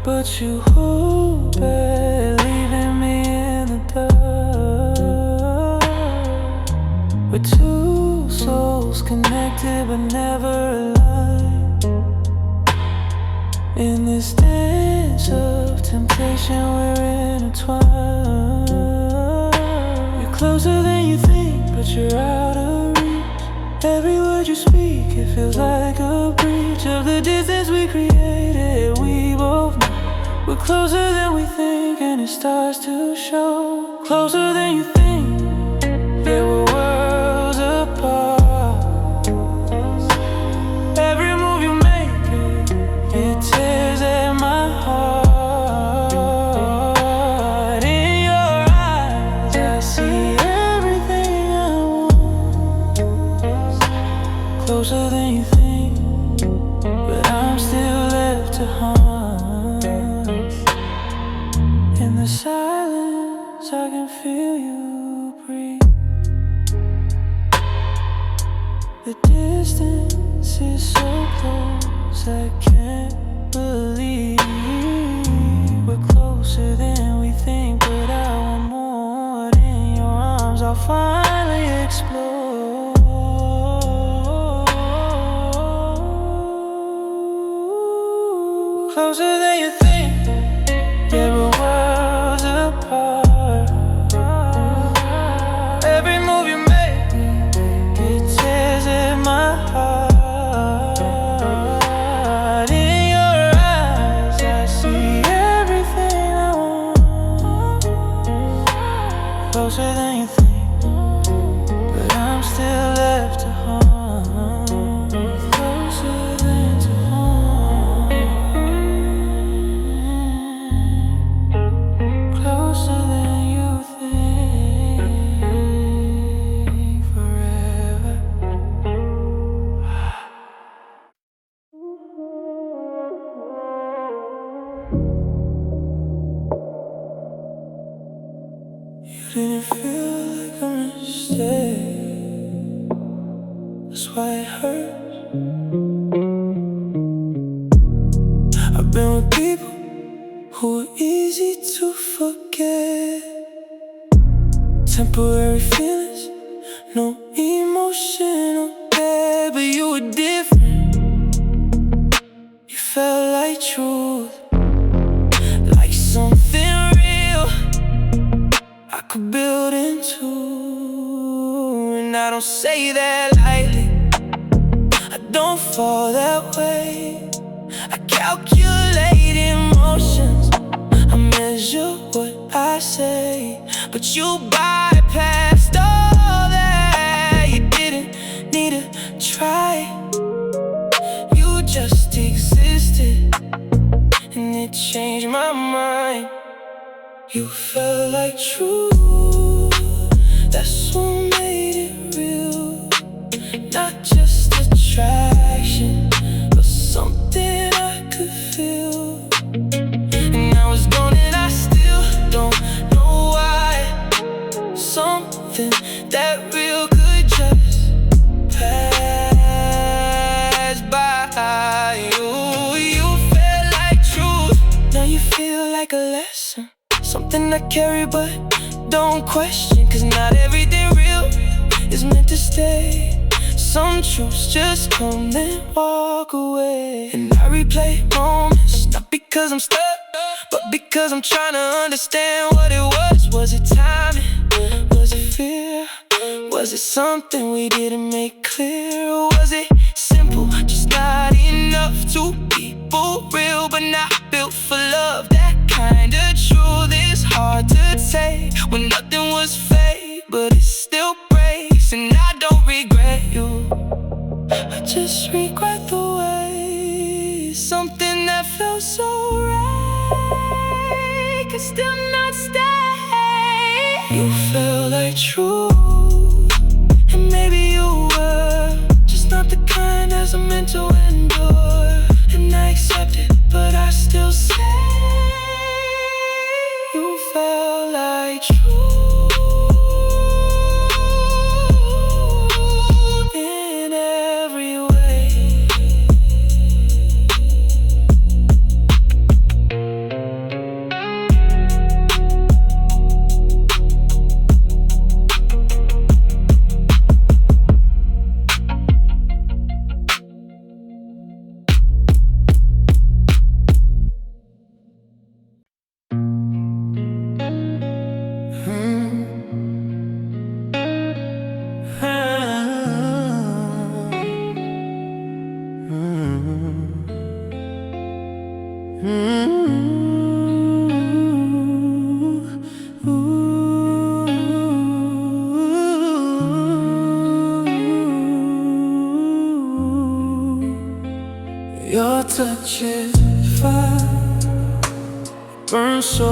but you hold back, leaving me in the dark. We're two souls connected but never aligned. In this dance of temptation, we're intertwined. You're closer than you think, but you're out of reach. Every word you speak, it feels like a breach of the distance we created. We both know we're closer than we think, and it starts to show. Closer than you think, yeah, we're worlds apart. Every move you make, it tears at my heart. In your eyes, I see everything I want. Closer than you think, but I'm still left to harm. In the silence, I can feel you breathe. The distance is so close, I can't believe we're closer than we think. But I want more. In your arms, I'll finally explode. Closer than you think, yeah, we're worlds apart. Every move you make, it tears at my heart. who are easy to forget. Temporary feelings, no emotional debt. But you were different, you felt like truth, like something real I could build into. And I don't say that lightly, I don't fall that way. I calculate emotions, I measure what I say. But you bypassed all that, you didn't need to try. You just existed, and it changed my mind. You felt like truth, that's what made it real. Not just attraction, but something I could feel. And I was gone and I still don't know why. Something that real could just pass by. You felt like truth, now you feel like a lesson. Something I carry but don't question, 'cause not everything real is meant to stay. Some truths just come then walk away. And I replay moments, not because I'm stuck, but because I'm trying to understand what it was. Was it timing? Was it fear? Was it something we didn't make clear? Or was it simple, just not enough? Two people real but not built for love. That kind of truth is hard to take when nothing was fake, but it still breaks. And I don't regret you, I just regret the way something that felt so right could still not stay. You felt like truth, and maybe you were just not the kind that's meant to endure. And I accept it, but I still say you felt like truth in every way. Your touch is fire, burns so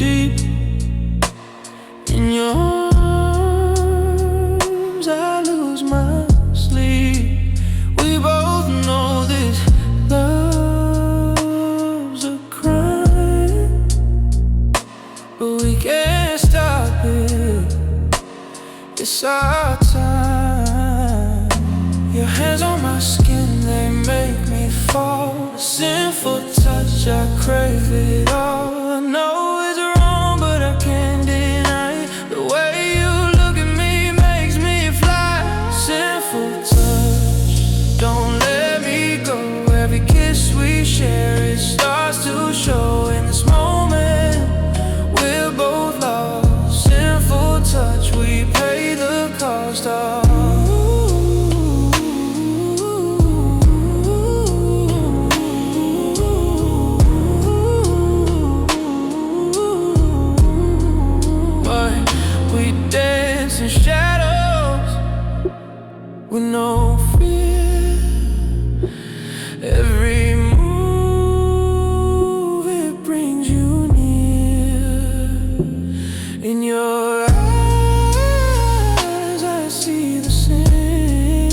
deep. In your arms I lose my sleep. We both know this love's a crime, but we can't stop it, it's our time. Your hands on my skin, they make me fall. A sinful touch, I crave it all. I know it's wrong, but I can't deny it. The way you look at me makes me fly. Sinful touch, don't let me go. Every kiss we share, it starts to show. In this moment, we're both lost. Sinful touch, we pay the cost of. Shadows with no fear. Every move, it brings you near. In your eyes, I see the sin,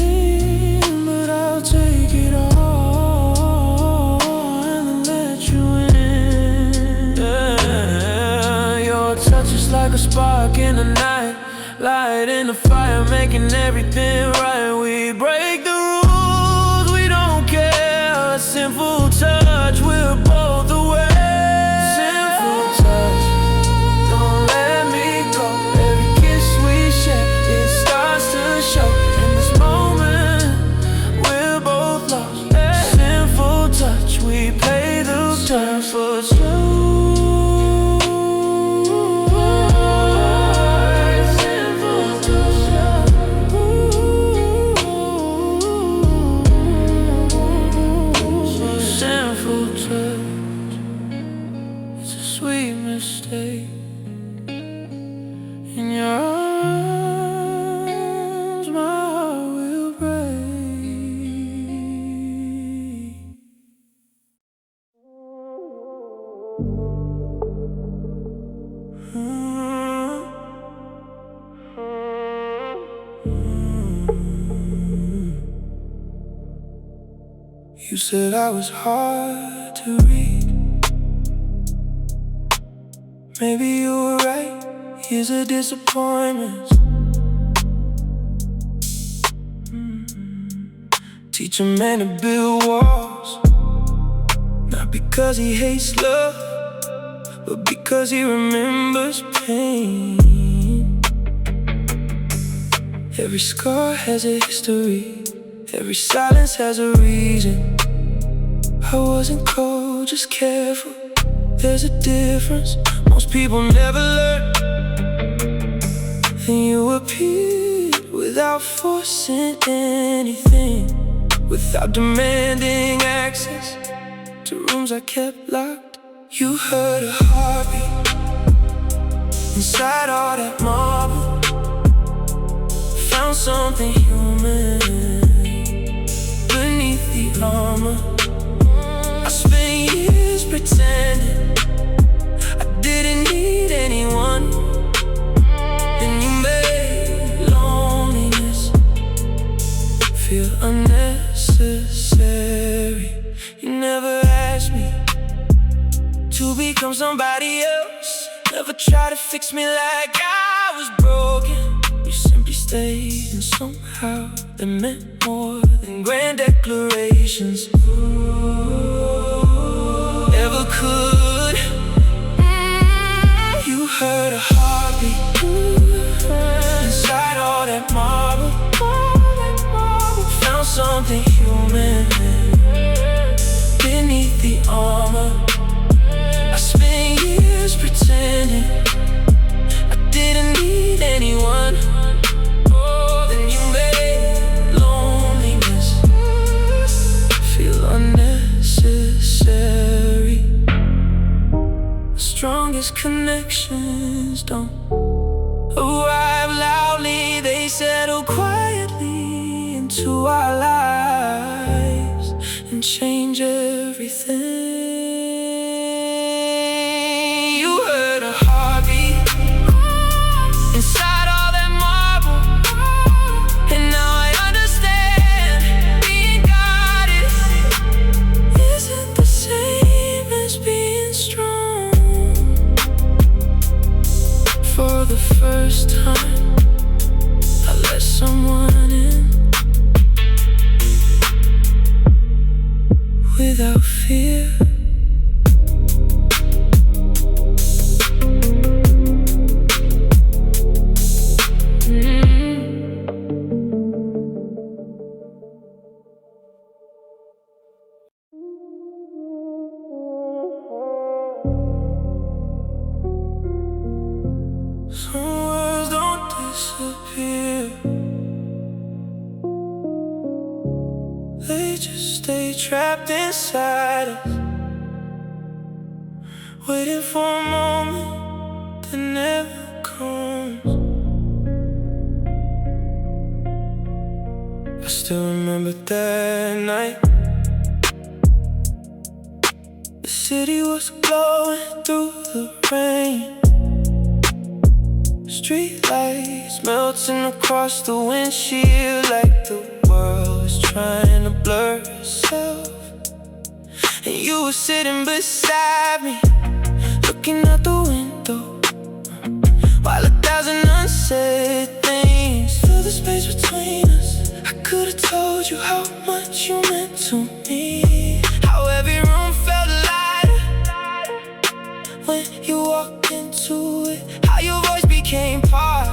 but I'll take it all and let you in. Yeah. Your touch is like a spark in the night, light in the fire, making everything right. We break the rules, we don't care. A sinful touch, we're both aware. time for two. Mistake in your arms, my heart will break. You said I was hard to read. Maybe you were right, here's a disappointment. Teach a man to build walls, not because he hates love, but because he remembers pain. Every scar has a history, every silence has a reason. I wasn't cold, just careful. There's a difference, most people never learn. And you appeared without forcing anything, without demanding access to rooms I kept locked. You heard a heartbeat inside all that marble. Found something human beneath the armor. I spent years pretending I didn't need anyone, and you made loneliness feel unnecessary. You never asked me to become somebody else, never tried to fix me like I was broken. You simply stayed, and somehow that meant more than grand declarations ever could. You heard a heartbeat inside all that marble. Found something human beneath the armor. I spent years pretending I didn't need anyone. Then you made loneliness feel unnecessary. The strongest connections don't arrive loudly, they settle quietly into our lives and change everything. You heard a heartbeat inside all that marble, and now I understand being guarded isn't the same as being strong. For the first time, I let someone in without fear. Some words don't disappear, they just stay trapped inside us, waiting for a moment that never comes. I still remember that night. The city was glowing through the rain. Street lights melting across the windshield, like the world was trying to blur itself. And you were sitting beside me, looking out the window, while 1,000 unsaid things filled the space between us. I could've told you how much you meant to me, how every room felt lighter when you walked into it, how your voice became part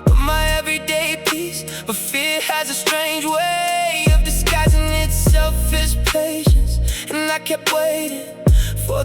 of my everyday peace. But fear has a strange way of disguising itself as patience, and I kept waiting for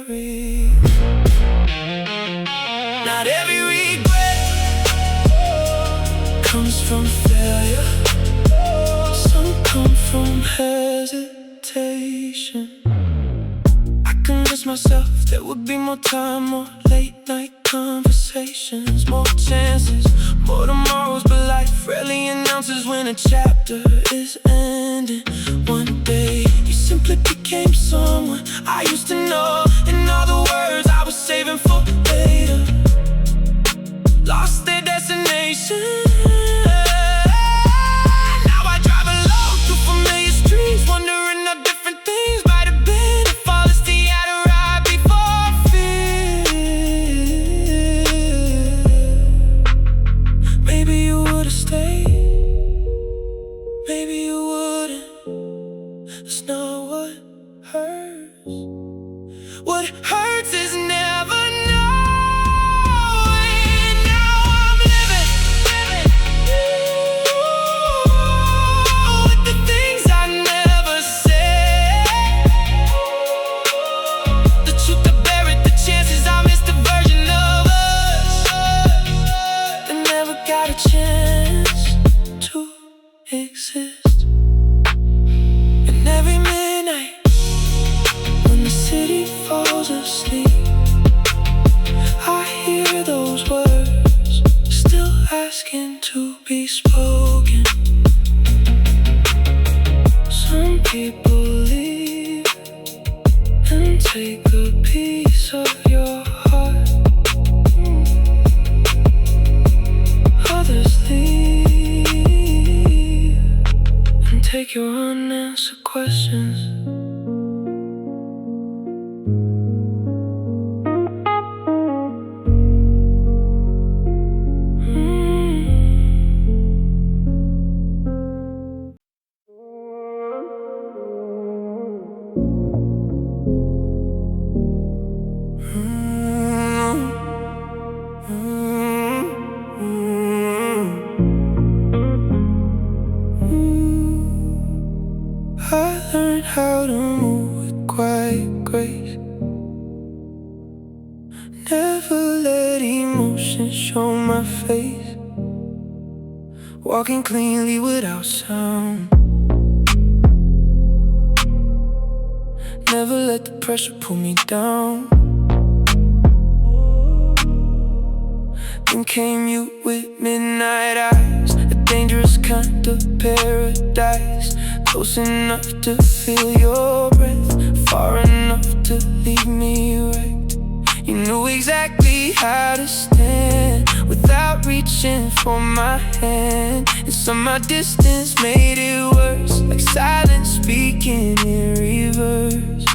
carry. Not every regret comes from failure. Some come from hesitation. I convinced myself there would be more time, more late night conversations, more chances, more tomorrows. But life rarely announces when a chapter is ending. One day you simply became someone I used to know, and all the words I was saving for later lost their destination. Now I drive alone through familiar streets, wondering how different things might have been if all this theater right before fear. Maybe you would've stayed, maybe you wouldn't. That's not what hurts. What hurts is never knowing. Now I'm living with the things I never said, the truth I buried, the chances I missed, the version of us that never got a chance to exist. And every midnight when the city falls asleep, I hear those words still asking to be spoken. Some people leave and take a piece of your heart. Others leave and take your unanswered questions. I learned how to move with quiet grace, never let emotions show my face, walking cleanly without sound. Never let the pressure pull me down. Then came you with midnight eyes, a dangerous kind of paradise, close enough to feel your breath, far enough to leave me wrecked. You knew exactly how to stand without reaching for my hand, and somehow distance made it worse, like silence speaking in reverse.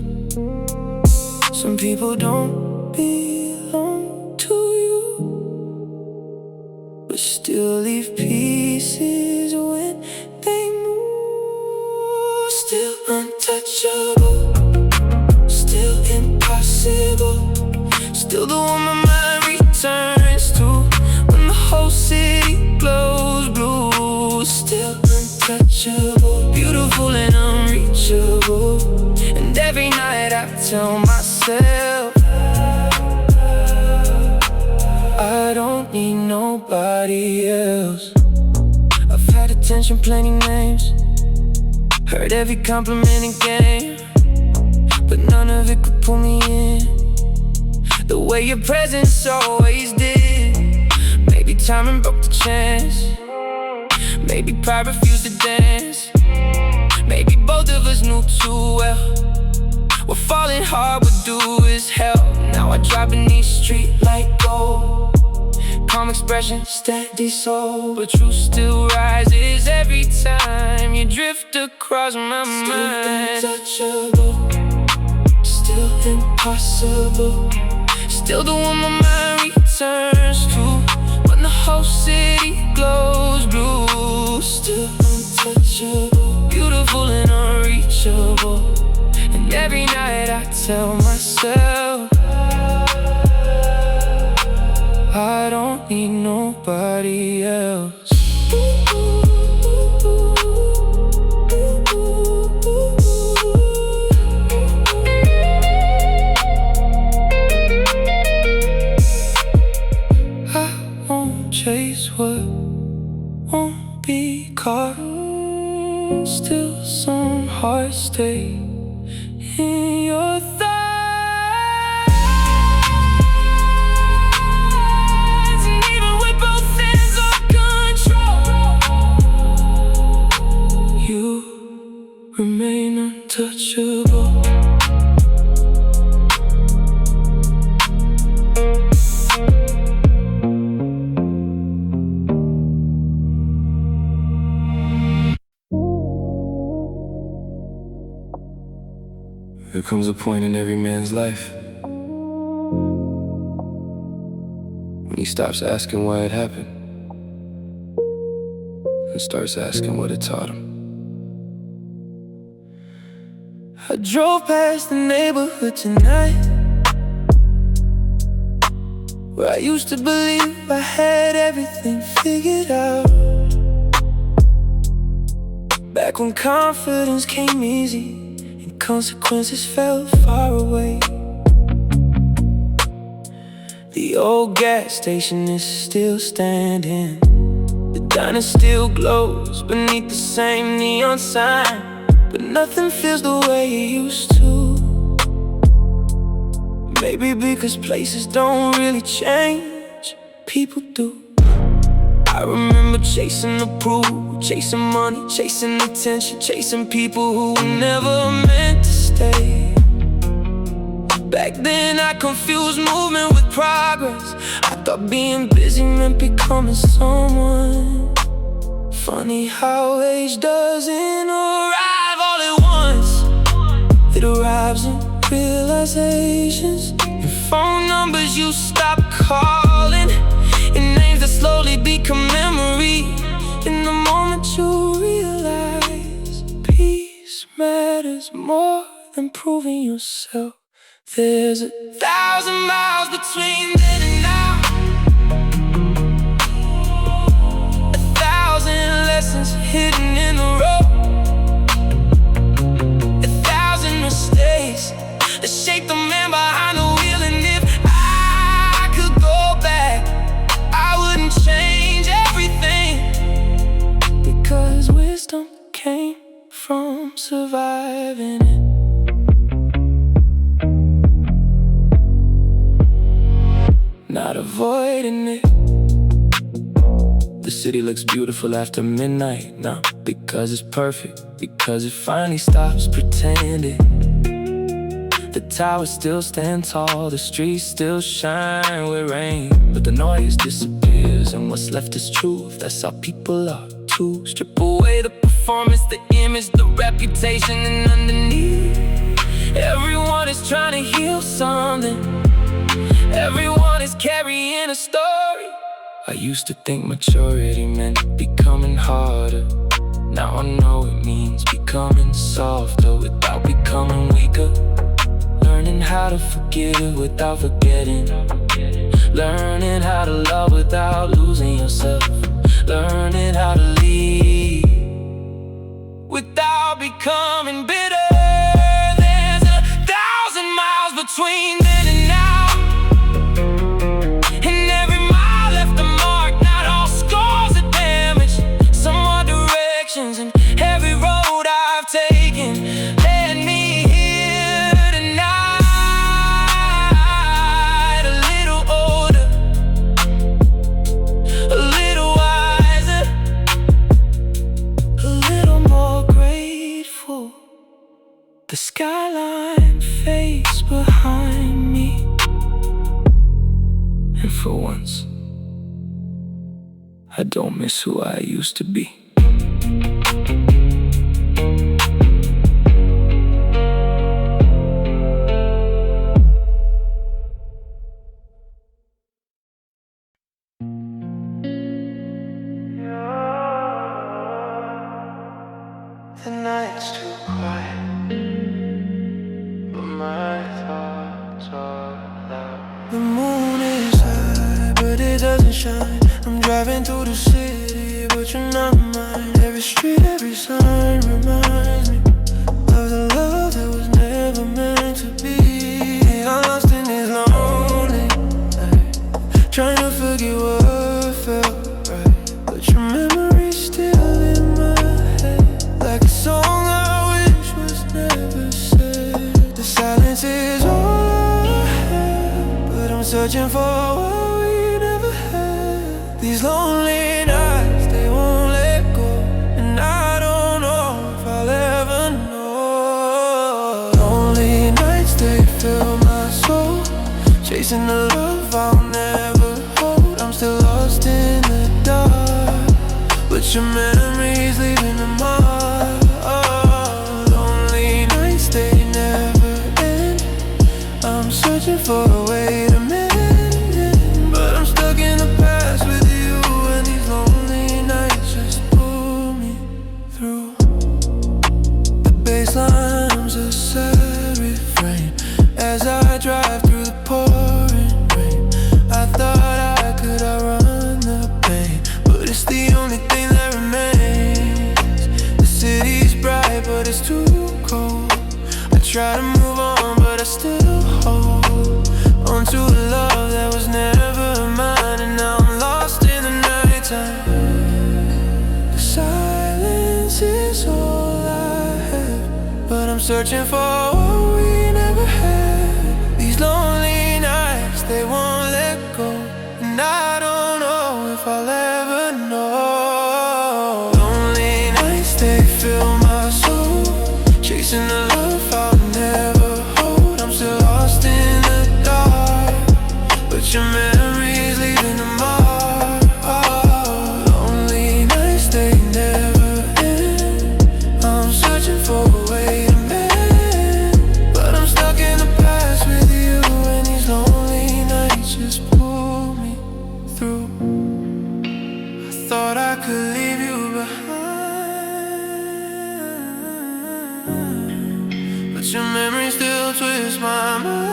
Some people don't belong to you, but still leave pieces when they move. Still untouchable, still impossible, still the one my mind returns to when the whole city glows blue. Still untouchable, beautiful and unreachable. And every night I tell myself I don't need nobody else. I've had attention, plenty names, heard every compliment and game, but none of it could pull me in the way your presence always did. Maybe timing broke the chance, maybe pride refused to dance, maybe both of us knew too well what falling hard would do is hell. Now I drive beneath street like gold, calm expression, steady soul, but truth still rises every time you drift across my mind. Still untouchable, still impossible, still the one my mind returns to when the whole city glows blue. Still untouchable, beautiful and unreachable. And every night I tell myself I don't need nobody else. what won't be caught. Still some hearts stay in your thighs. And even with both hands on control, you remain untouchable. There comes a point in every man's life when he stops asking why it happened and starts asking what it taught him. I drove past the neighborhood tonight where I used to believe I had everything figured out. Back when confidence came easy, consequences felt far away. The old gas station is still standing. The diner still glows beneath the same neon sign, but nothing feels the way it used to. Maybe because places don't really change, people do. I remember chasing approval, chasing money, chasing attention, chasing people who were never meant to stay. Back then I confused movement with progress. I thought being busy meant becoming someone. Funny how age doesn't arrive all at once. It arrives in realizations, in phone numbers you stop calling, in names that slowly become memories. In the moment you realize peace matters more than proving yourself. There's 1,000 miles between then and now, 1,000 lessons hidden in the road, 1,000 mistakes that shape the man behind the wheel. And if I could go back, I wouldn't change everything, because wisdom came from surviving it. Not avoiding it. The city looks beautiful after midnight, not because it's perfect, because it finally stops pretending. The towers still stand tall, the streets still shine with rain, but the noise disappears and what's left is truth. That's how people are too. Strip away the performance, the image, the reputation, and underneath everyone is trying to heal something. Everyone is carrying a story. I used to think maturity meant becoming harder. Now I know it means becoming softer without becoming weaker. Learning how to forgive without forgetting. Learning how to love without losing yourself. Learning how to lead without becoming bitter. There's 1,000 miles between then and now, and every mile left a mark. Not all scars are damaged, some are directions, and every road I've taken led me here tonight. A little older, a little wiser, a little more grateful. The skyline fades behind me, and for once, I don't miss who I used to be. The night's too quiet, but my thoughts are loud. The moon is high, but it doesn't shine. I'm driving through the city, but you're not mine. Every street, every sign reminds me of the love that was never meant to be. I'm lost in this lonely night, trying to forget what felt right. searching for what we never had. These lonely nights, they won't let go, and I don't know if I'll ever know. Lonely nights, they fill my soul, chasing the love I'll never hold. I'm still lost in the dark, but your memories leaving a mark. Lonely nights, they never end. I'm searching for a way to mend it, but I'm stuck in the past with you, and these lonely nights just pull me through. The baseline hums a sad refrain as I drive through the pouring rain. I thought I could outrun the pain, but it's the only thing that remains. The city's bright, but it's too cold. I try to move on, but I still hold onto a love that was never mine, and now I'm lost in the nighttime. The silence is all I have, but I'm searching for what we never had. These lonely nights, they won't let go, and I don't know if I'll ever know. Lonely nights, they fill my soul, chasing the love I'll never hold. I'm still lost in the dark, but your memories leaving a mark. Lonely nights, they never end. I'm searching for a way to mend, but I'm stuck in the past with you, and these lonely nights just pull me through. I thought I could leave you behind, but your memory still twists my mind.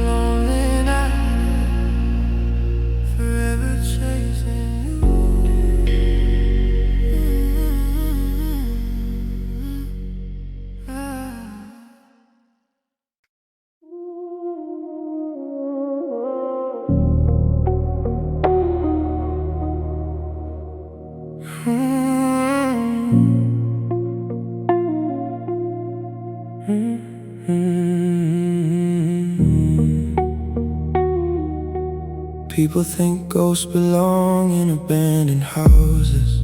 Lonely night, forever chasing you. People think ghosts belong in abandoned houses,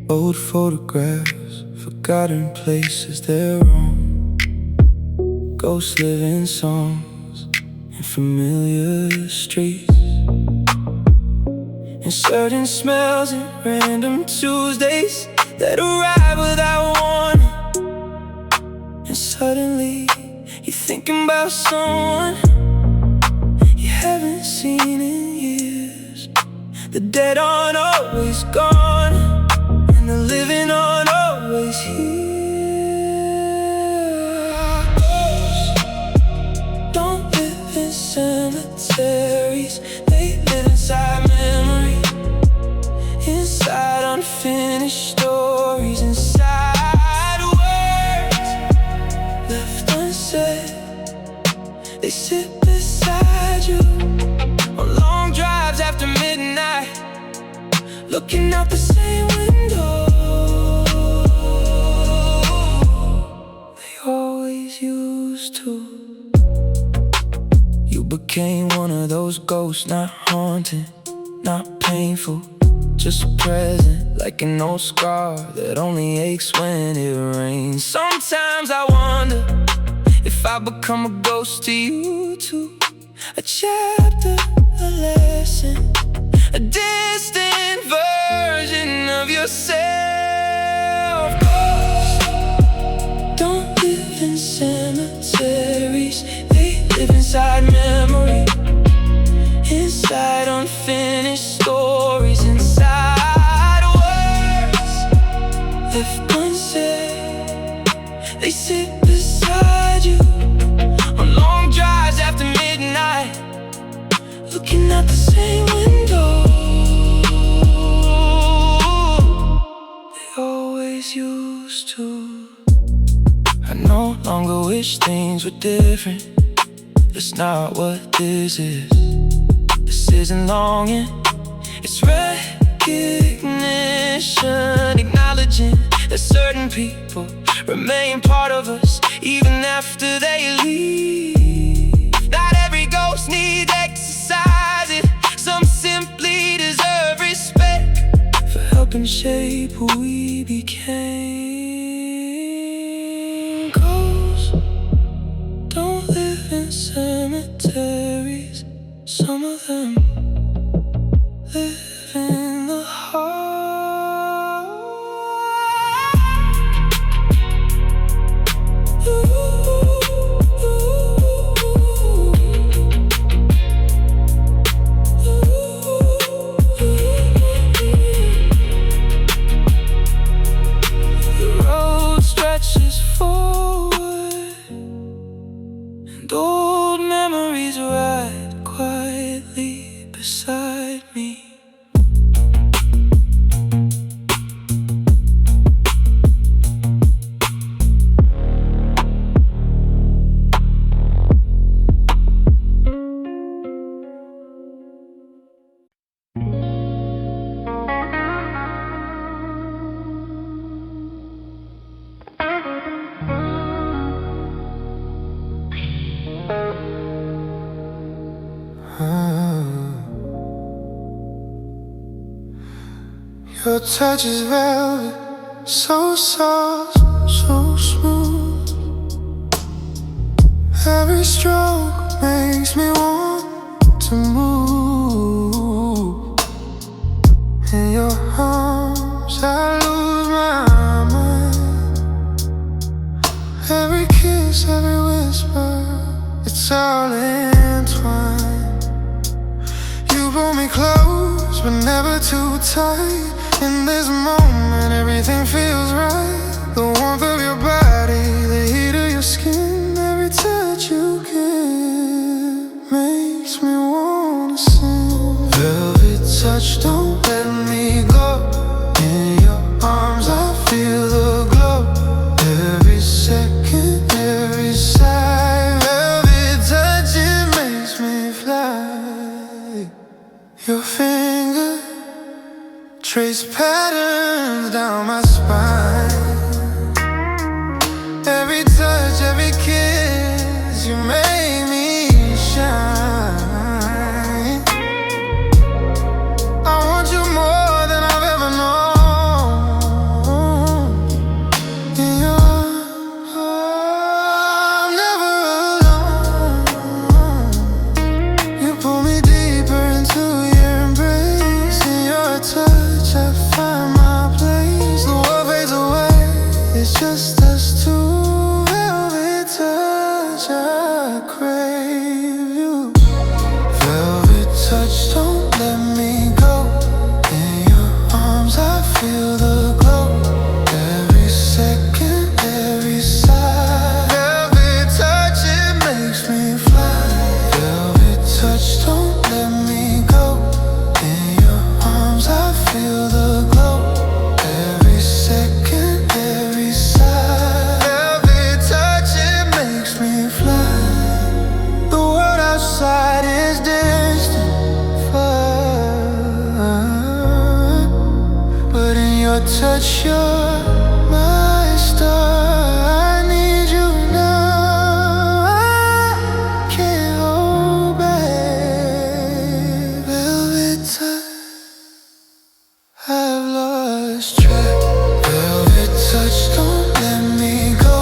old photographs, forgotten places, they're wrong. Ghosts live in songs, in familiar streets, in certain smells and random Tuesdays that arrive without warning. And suddenly you're thinking about someone you haven't seen in years. The dead aren't always gone, and the living aren't always here. Ghosts don't live in cemeteries, they live inside memory, inside unfinished stories, inside words left unsaid. They sit beside you on long drives after midnight, looking out the same window they always used to. You became one of those ghosts, not haunting, not painful, just present, like an old scar that only aches when it rains. Sometimes I wonder if I become a ghost to you too, a chapter, a lesson, a distant version of yourself. Ghosts don't live in cemeteries, they live inside memory, inside unfinished stories, inside words left unsaid. They sit beside you on long drives after midnight, looking out the same window they always used to. I no longer wish wish things were different. That's not what this is. This isn't longing, it's recognition. Acknowledging that certain people remain part of us even after they leave. Not every ghost needs exercising. Some simply deserve respect for helping shape who we became. Ghosts don't live in cemeteries. Some of them live in the heart. The road stretches forward, and old memories ride quietly beside me. Your touch is velvet, so soft, so smooth. Every stroke makes me want to move. In your arms I lose my mind. Every kiss, every whisper, it's all entwined. You pull me close, but never too tight. In this moment, everything feels right. The warmth of your body, the heat of your skin, every touch you give makes me wanna sing. Velvet touch, don't let me go. In your arms, I feel the glow. Every second, every sigh. Velvet touch, it makes me fly. Your finger trace patterns down my spine. Every touch, every kiss, you make me shine. I want you more than I've ever known. In your arms, I'm never alone. You pull me deeper into your embrace. In your touch, I find my place. The world fades away, it's just us two. Velvet touch, I crave you. Velvet touch, don't let me go. In your arms, I feel the glow. Every second, every sigh. Velvet touch, it makes me fly. Velvet touch, don't let me go. In your arms, I feel the glow. Every second, every sigh. Velvet touch, it makes me fly. The world outside is distant, far, but in your touch, you're my star. I need you now, I can't hold back. Velvet touch, I've lost track. Velvet touch, don't let me go.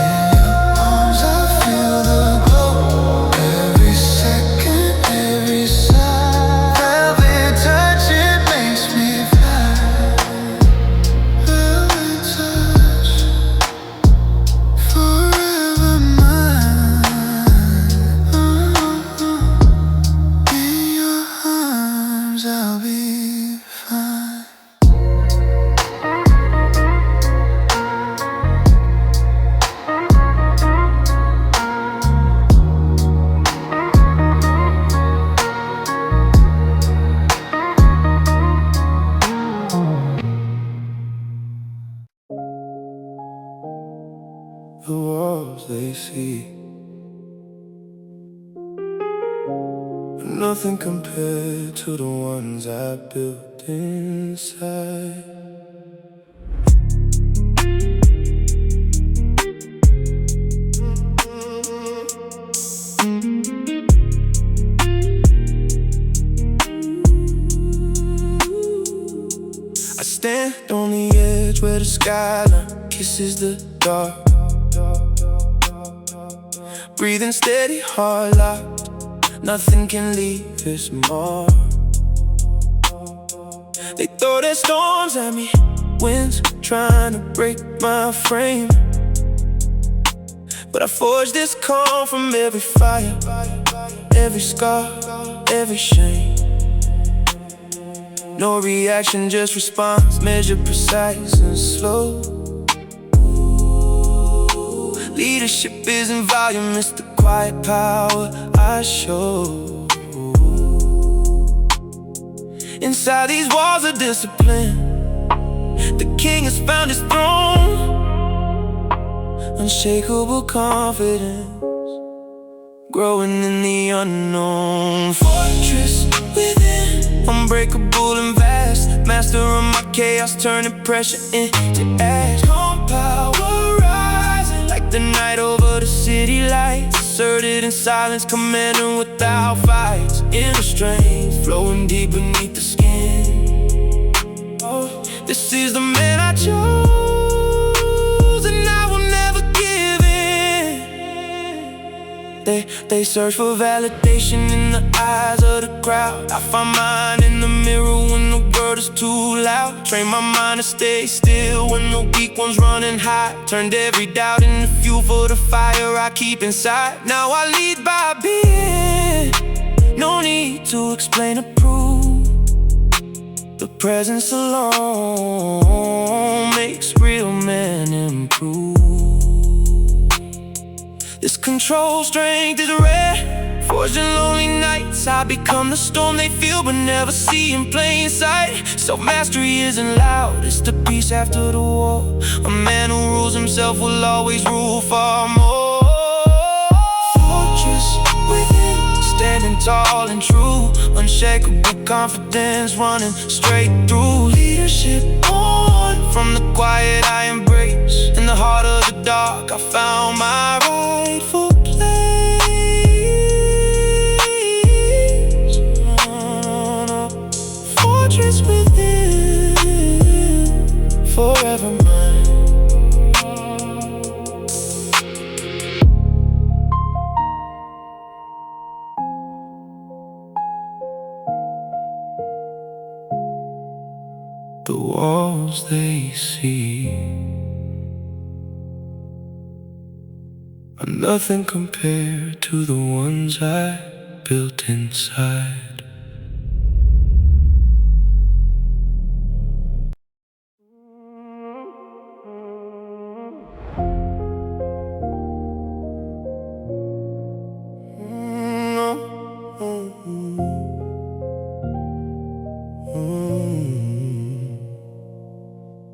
In your arms, I feel the glow. Every second, every sigh. Velvet touch, it makes me fly. Velvet see. Nothing compared to the ones I built inside. I stand on the edge where the skyline kisses the dark, breathing steady, heart locked. Nothing can leave its mark. They throw their storms at me, winds trying to break my frame, but I forged this calm from every fire, every scar, every shame. No reaction, just response, measured, precise, and slow. Leadership isn't volume, it's the quiet power I show. Inside these walls of discipline, the king has found his throne. Unshakable confidence, growing in the unknown. Fortress within, unbreakable and vast, master of my chaos, turning pressure into ash. Calm power rising like the night over the city lights, asserted in silence, commanding without fights. Inner strength flowing deep beneath the skin. Oh, this is the man I chose, and I will never give in. They search for validation in the eyes of the crowd. I find mine in the mirror when the world is too loud. Train my mind to stay still when the weak one's running high. Turned every doubt into fuel for the fire I keep inside. Now I lead by being, no need to explain or prove. The presence alone makes real men improve. This control strength is rare, forged in lonely nights. I become the storm they feel but never see in plain sight. Self-mastery isn't loud, it's the peace after the war. A man who rules himself will always rule far more. Fortress within, standing tall and true. Unshakable confidence running straight through. Leadership on, from the quiet I embrace. In the heart of the dark I found my rightful place. Fortress within, forever mine. The walls they see are nothing compared to the ones I built inside.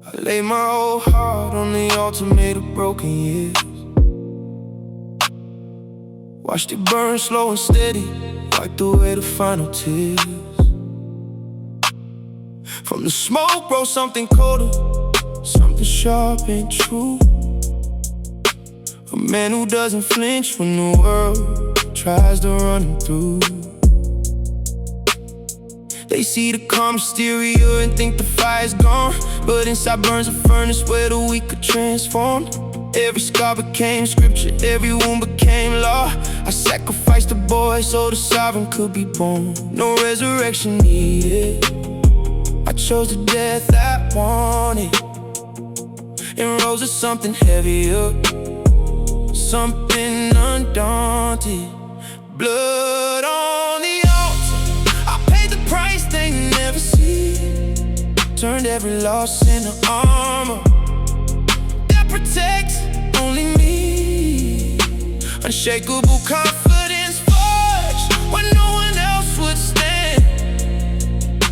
I lay my whole heart on the altar made of broken years. Watched it burn slow and steady, wiped away the final tears. From the smoke rose something colder, something sharp and true. A man who doesn't flinch when the world tries to run him through. They see the calm exterior and think the fire's gone, but inside burns a furnace where the weak are transformed. Every scar became scripture, every wound became law. I sacrificed a boy so the sovereign could be born. No resurrection needed, I chose the death I wanted, and rose to something heavier, something undaunted. Blood on the altar, I paid the price they never see. Turned every loss into armor that protects only me. Unshakable confidence forged when no one else would stand.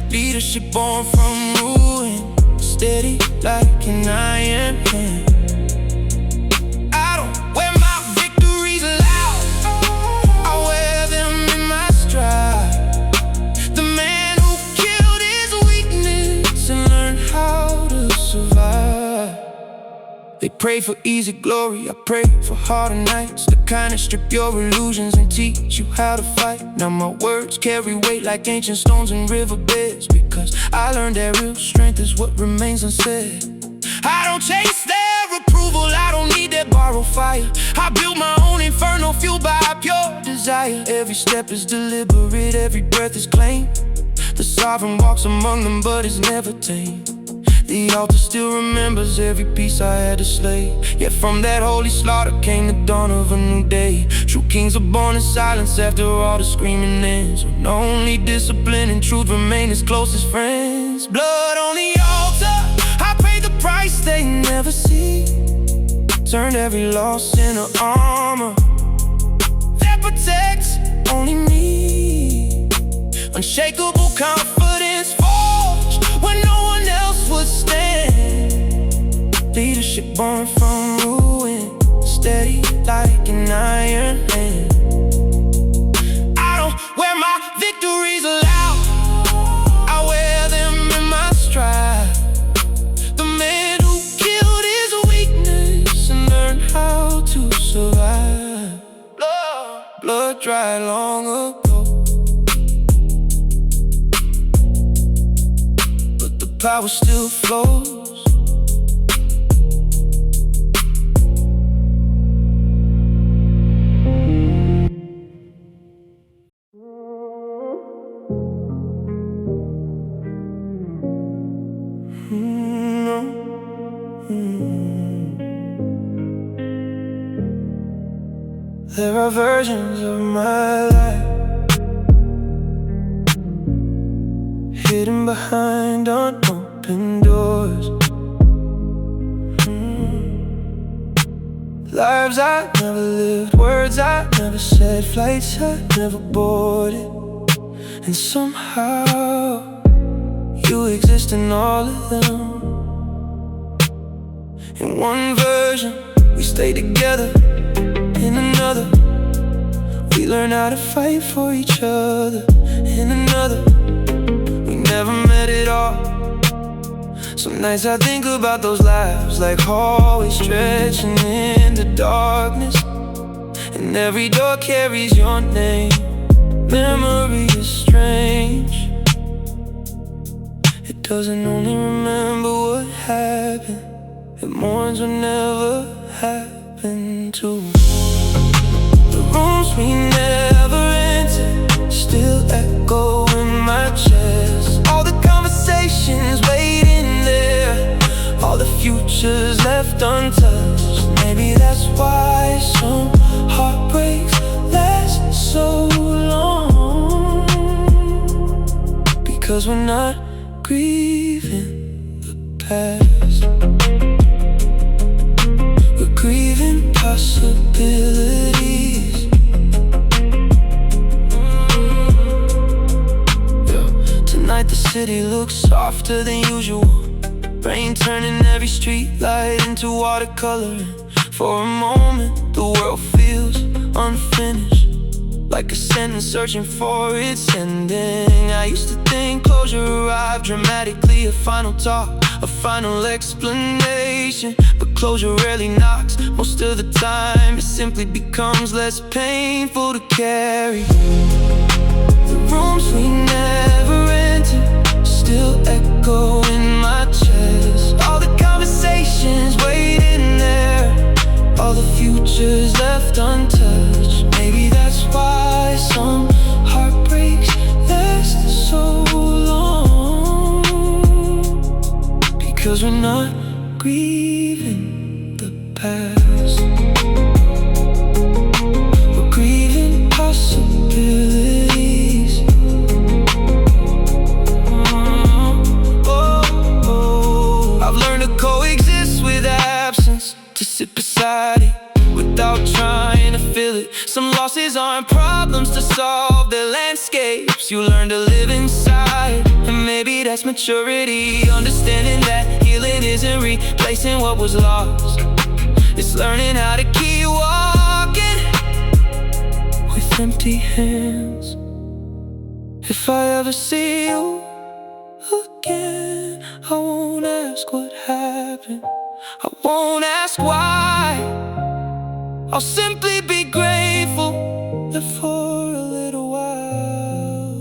Leadership born from ruin, steady like an iron hand. I don't wear my victory pray for easy glory, I pray for harder nights, the kind that strip your illusions and teach you how to fight. Now my words carry weight like ancient stones in riverbeds, because I learned that real strength is what remains unsaid. I don't chase their approval, I don't need their borrowed fire. I build my own inferno fueled by pure desire. Every step is deliberate, every breath is claimed. The sovereign walks among them but is never tamed. The altar still remembers every piece I had to slay. Yet from that holy slaughter came the dawn of a new day. True kings are born in silence after all the screaming ends, when only discipline and truth remain as close as friends. Blood on the altar, I paid the price they never see. Turned every loss into armor that protects only me. Unshakable confidence forged when no one else would stand. Leadership born from ruin, steady like an iron hand. I don't wear my victories loud, I wear them in my stride. The man who killed his weakness and learned how to survive. Blood dried long ago, but the power still flows. There are versions of my life hidden behind unopened doors. Lives I never lived, words I never said, flights I never boarded. And somehow you exist in all of them. In one version we stay together, in another we learn how to fight for each other. In another we never met at all. Some nights I think about those lives like hallways stretching into darkness, and every door carries your name. Memory is strange, it doesn't only remember what happened, it mourns what never happened to. The rooms we never entered still echo in my chest. All the conversations waiting there, all the futures left untouched. Maybe that's why some heartbreaks last so long, because we're not grieving the past, we're grieving possibilities. Tonight the city looks softer than usual, rain turning every street light into watercolor. For a moment the world feels unfinished, like a sentence searching for its ending. I used to think closure arrived dramatically, a final talk, a final explanation. But closure rarely knocks, most of the time it simply becomes less painful to carry. The rooms we never entered still echo in my chest. All the conversations waiting there, all the futures left untouched. Maybe that's why some heartbreaks last so long, because we're not grieving the past, we're grieving possibilities. I've learned to coexist with absence, to sit beside it without trying to feel it. Some losses aren't problems to solve, they're landscapes you learn to live inside. And maybe that's maturity, understanding that healing isn't replacing what was lost, it's learning how to keep walking with empty hands. If I ever see you again, I won't ask what happened, I won't ask why. I'll simply be grateful that for a little while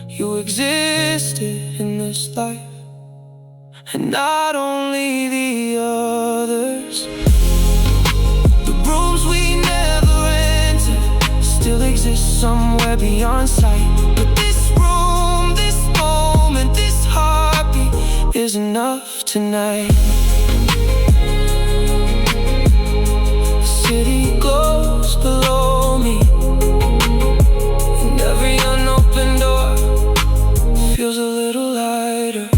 you existed in this life, and not only the others. The rooms we never entered still exist somewhere beyond sight. But this room, this moment, this heartbeat is enough tonight. The city glows below me, and every unopened door feels a little lighter.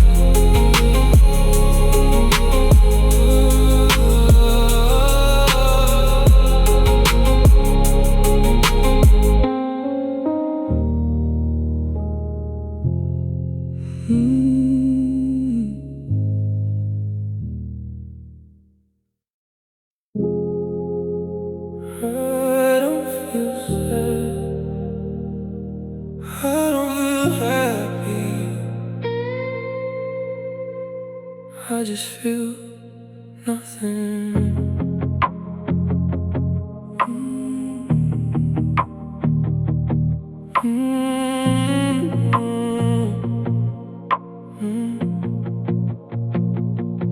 I don't feel sad, I don't feel happy, I just feel nothing.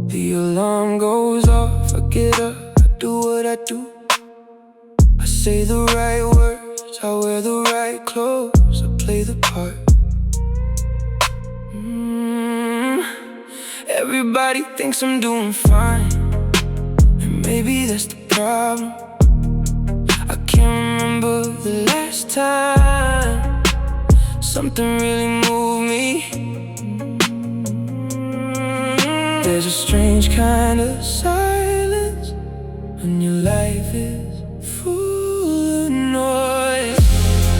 The alarm goes off, I get up, I do what I do. I say the right words, I wear the right clothes, I play the part. Everybody thinks I'm doing fine, and maybe that's the problem. I can't remember the last time something really moved me. There's a strange kind of silence when your life is full of noise.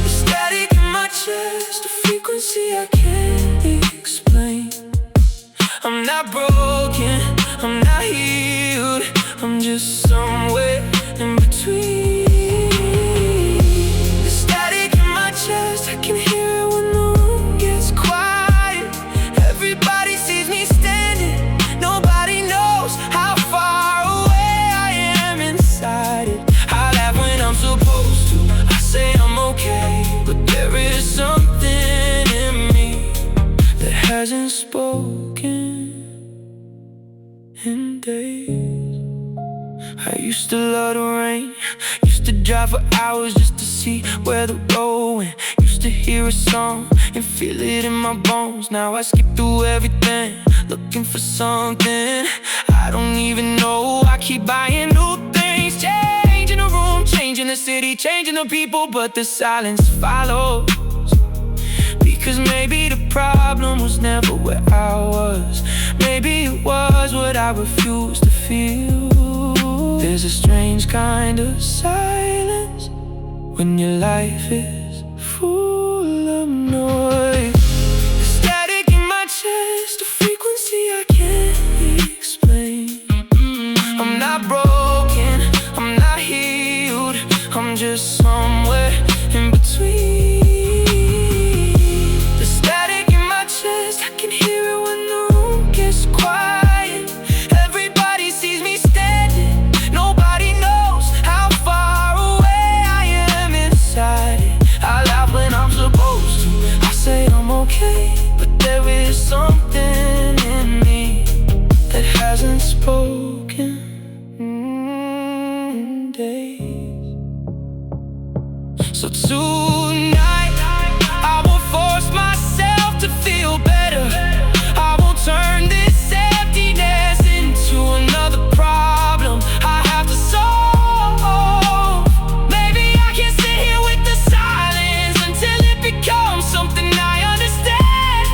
The static in my chest, a frequency I can't explain. I'm not broken, I'm not healed, I'm just somewhere in between. The static in my chest, I can hear it when the room gets quiet. Everybody sees me standing, nobody knows how far away I am inside it. I laugh when I'm supposed to, I say I'm okay, but there is something in me that hasn't spoken in days. I used to love the rain, used to drive for hours just to see where the road went. Used to hear a song and feel it in my bones. Now I skip through everything, looking for something I don't even know. I keep buying new things, changing the room, changing the city, changing the people, but the silence follows. Because maybe the problem was never where I was, maybe it was what I refused to feel. There's a strange kind of silence when your life is full of noise. The static in my chest, a frequency I can't explain. I'm not broken, I'm not healed, I'm just somewhere in between. The static in my chest, I can hear it when the room gets quiet. Everybody sees me standing, nobody knows how far away I am inside it. I laugh when I'm supposed to, I say I'm okay, but there is something in me that hasn't spoken in days. So tonight I won't force myself to feel better. I won't turn this emptiness into another problem I have to solve. Maybe I can sit here with the silence until it becomes something I understand.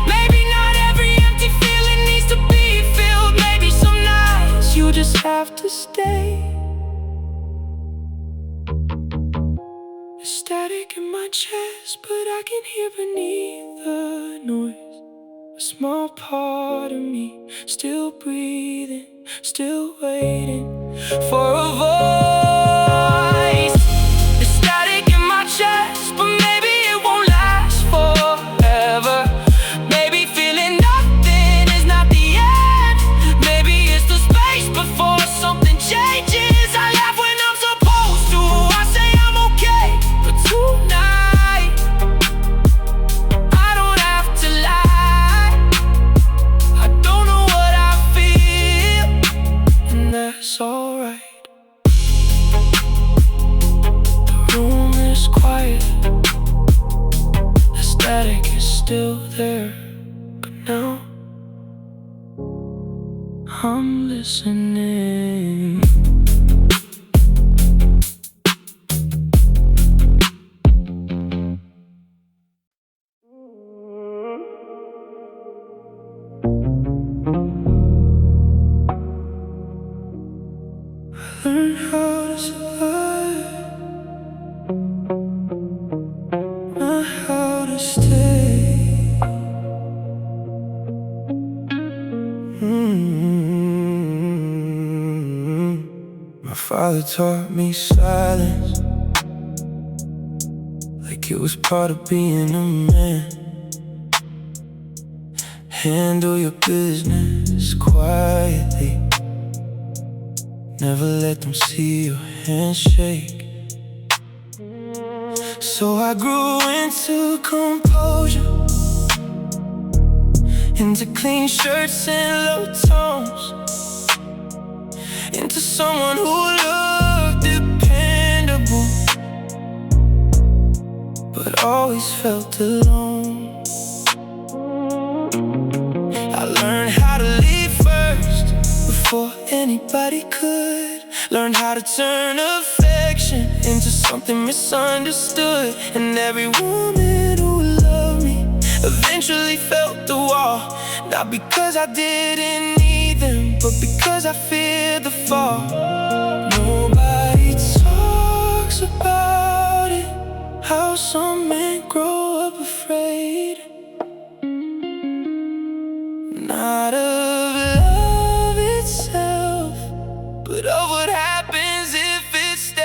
Maybe not every empty feeling needs to be filled. Maybe some nights you just have to stay. There's static in my chest, but I can hear beneath the noise a small part of me still breathing, still waiting for a voice. There's static in my chest, but maybe it won't last forever. Maybe feeling nothing is not the end. Maybe it's the I'm listening. Learn how to survive, not how to stay. My father taught me silence, like it was part of being a man. Handle your business quietly, never let them see your hands shake. So I grew into composure, into clean shirts and low tones, into someone who looked dependable, but always felt alone. I learned how to lead first before anybody could. Learned how to turn affection into something misunderstood. And every woman who loved me eventually felt the wall, not because I didn't need them, but because I feared the fall. Nobody talks about it, how some men grow up afraid, not of love itself, but of what happens if it stays.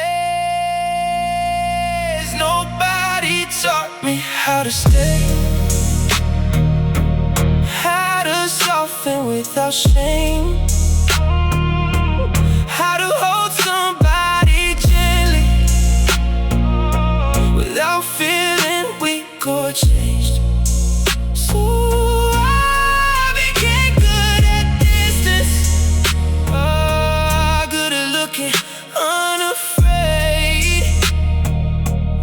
Nobody taught me how to stay, how to soften without shame, how to hold somebody gently without feeling weak or changed. So I became good at distance, good at looking unafraid.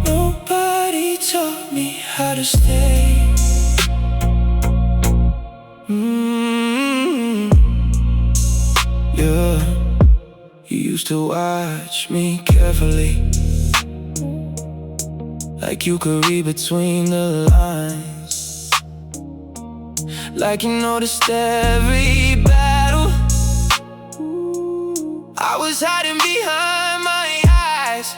Nobody taught me how to stay. Yeah, you used to watch me carefully, like you could read between the lines, like you noticed every battle I was hiding behind my eyes.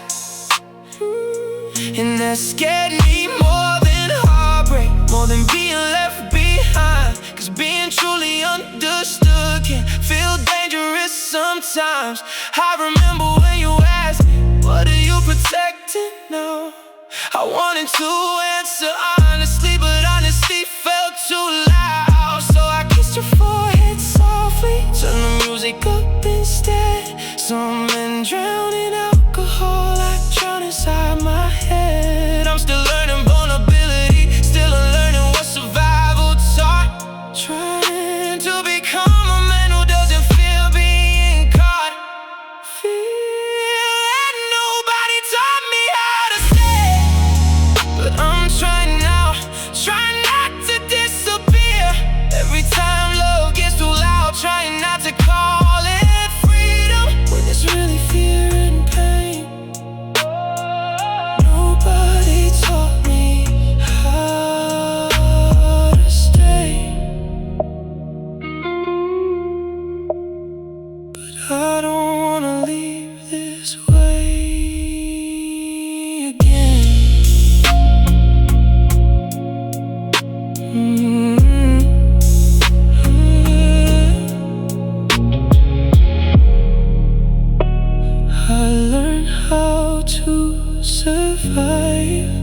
And that scared me more than heartbreak, more than being left behind. Cause being truly understood can feel dangerous sometimes. I remember when you asked me, what are you protecting now? I wanted to answer honestly, but honesty felt too loud. So I kissed your forehead softly, turned the music up instead. Some men drown in alcohol, I drown inside my head. I'm still learning vulnerability, still unlearning what survival taught. Trying to become a man who doesn't fear being caught. Feel that nobody taught me how to stay, but I'm trying now, trying not to disappear. Every time love gets too loud, trying not to call it freedom when it's really fear and pain. Nobody taught me how to stay, but I don't wanna leave this way again. I learned how to survive,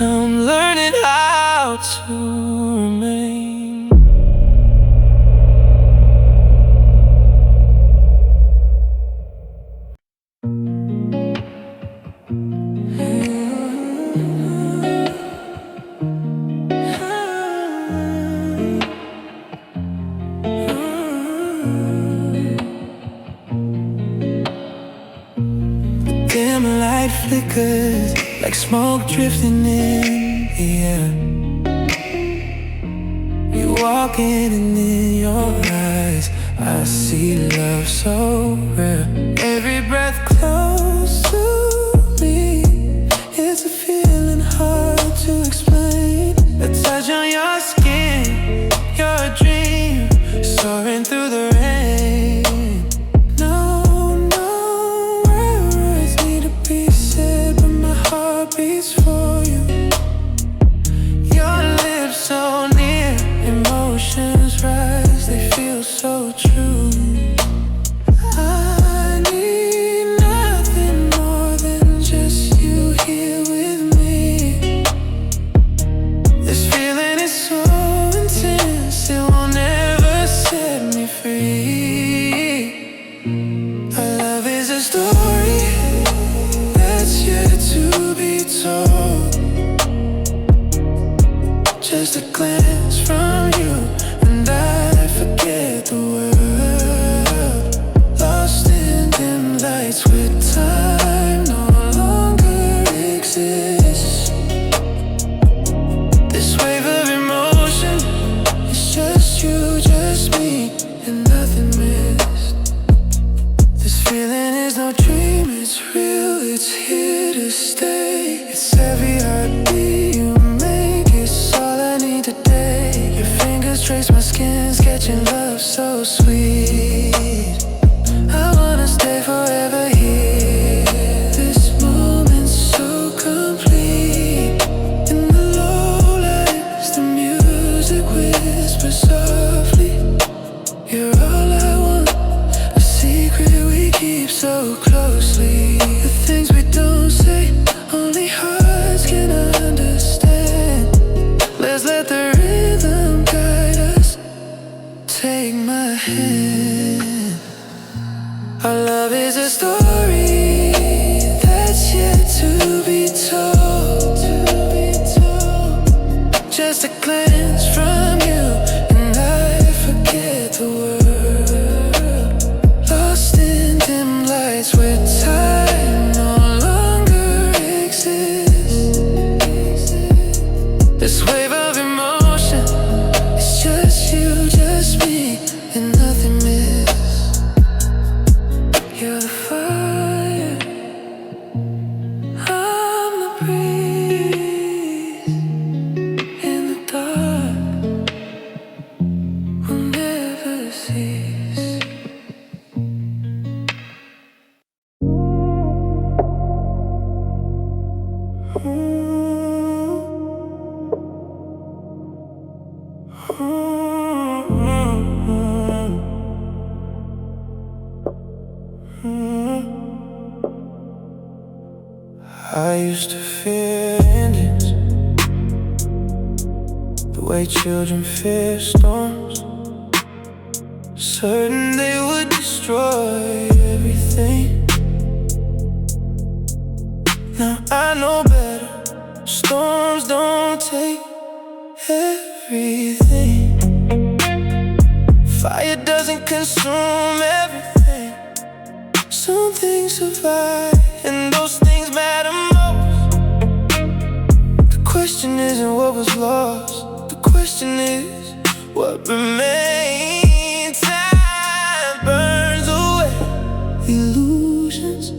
now I'm learning how to remain. Dim light flickers like smoke drifting in the air. You walking and in your eyes I see love so rare. Every breath close to me, it's a feeling hard to explain. A touch on your skin, you're a dream, soaring through the rain. No, no words need to be said, but my heart beats for you. Your lips so near, emotions rise, they feel so true. I need nothing more than just you here with me. This feeling is so intense, it will never set me free. Our love is a story that's yet to be told. Just a glance from you and I forget the world. Lost in dim lights with time no longer exists. This wave of emotion, it's just you, just me, and nothing missed. This feeling is no dream, it's real, it's here to stay. It's every heartbeat you make, it's all I need today. Your fingers trace my skin, sketching love so sweet. I wanna stay forever here. This moment's so complete. In the low lights, the music whispers softly. You're all I want, a secret we keep so closely. The things we don't say, only hearts can understand. Let's let the rhythm guide us. Take my hand. Our love is a story that's yet to be told. Just a glance from you and I forget the world. Lost in dim lights where time no longer exists. This wave of emotion, it's just you, just me, and nothing missed. You're the fire, I'm the breeze. In the dark, we'll never cease. I used to fear endings, the way children fear storms, certain they would destroy everything. Now I know better, storms don't take everything. Fire doesn't consume everything. Some things survive, and those things matter most. The question isn't what was lost, the question is what remains. Time burns away illusions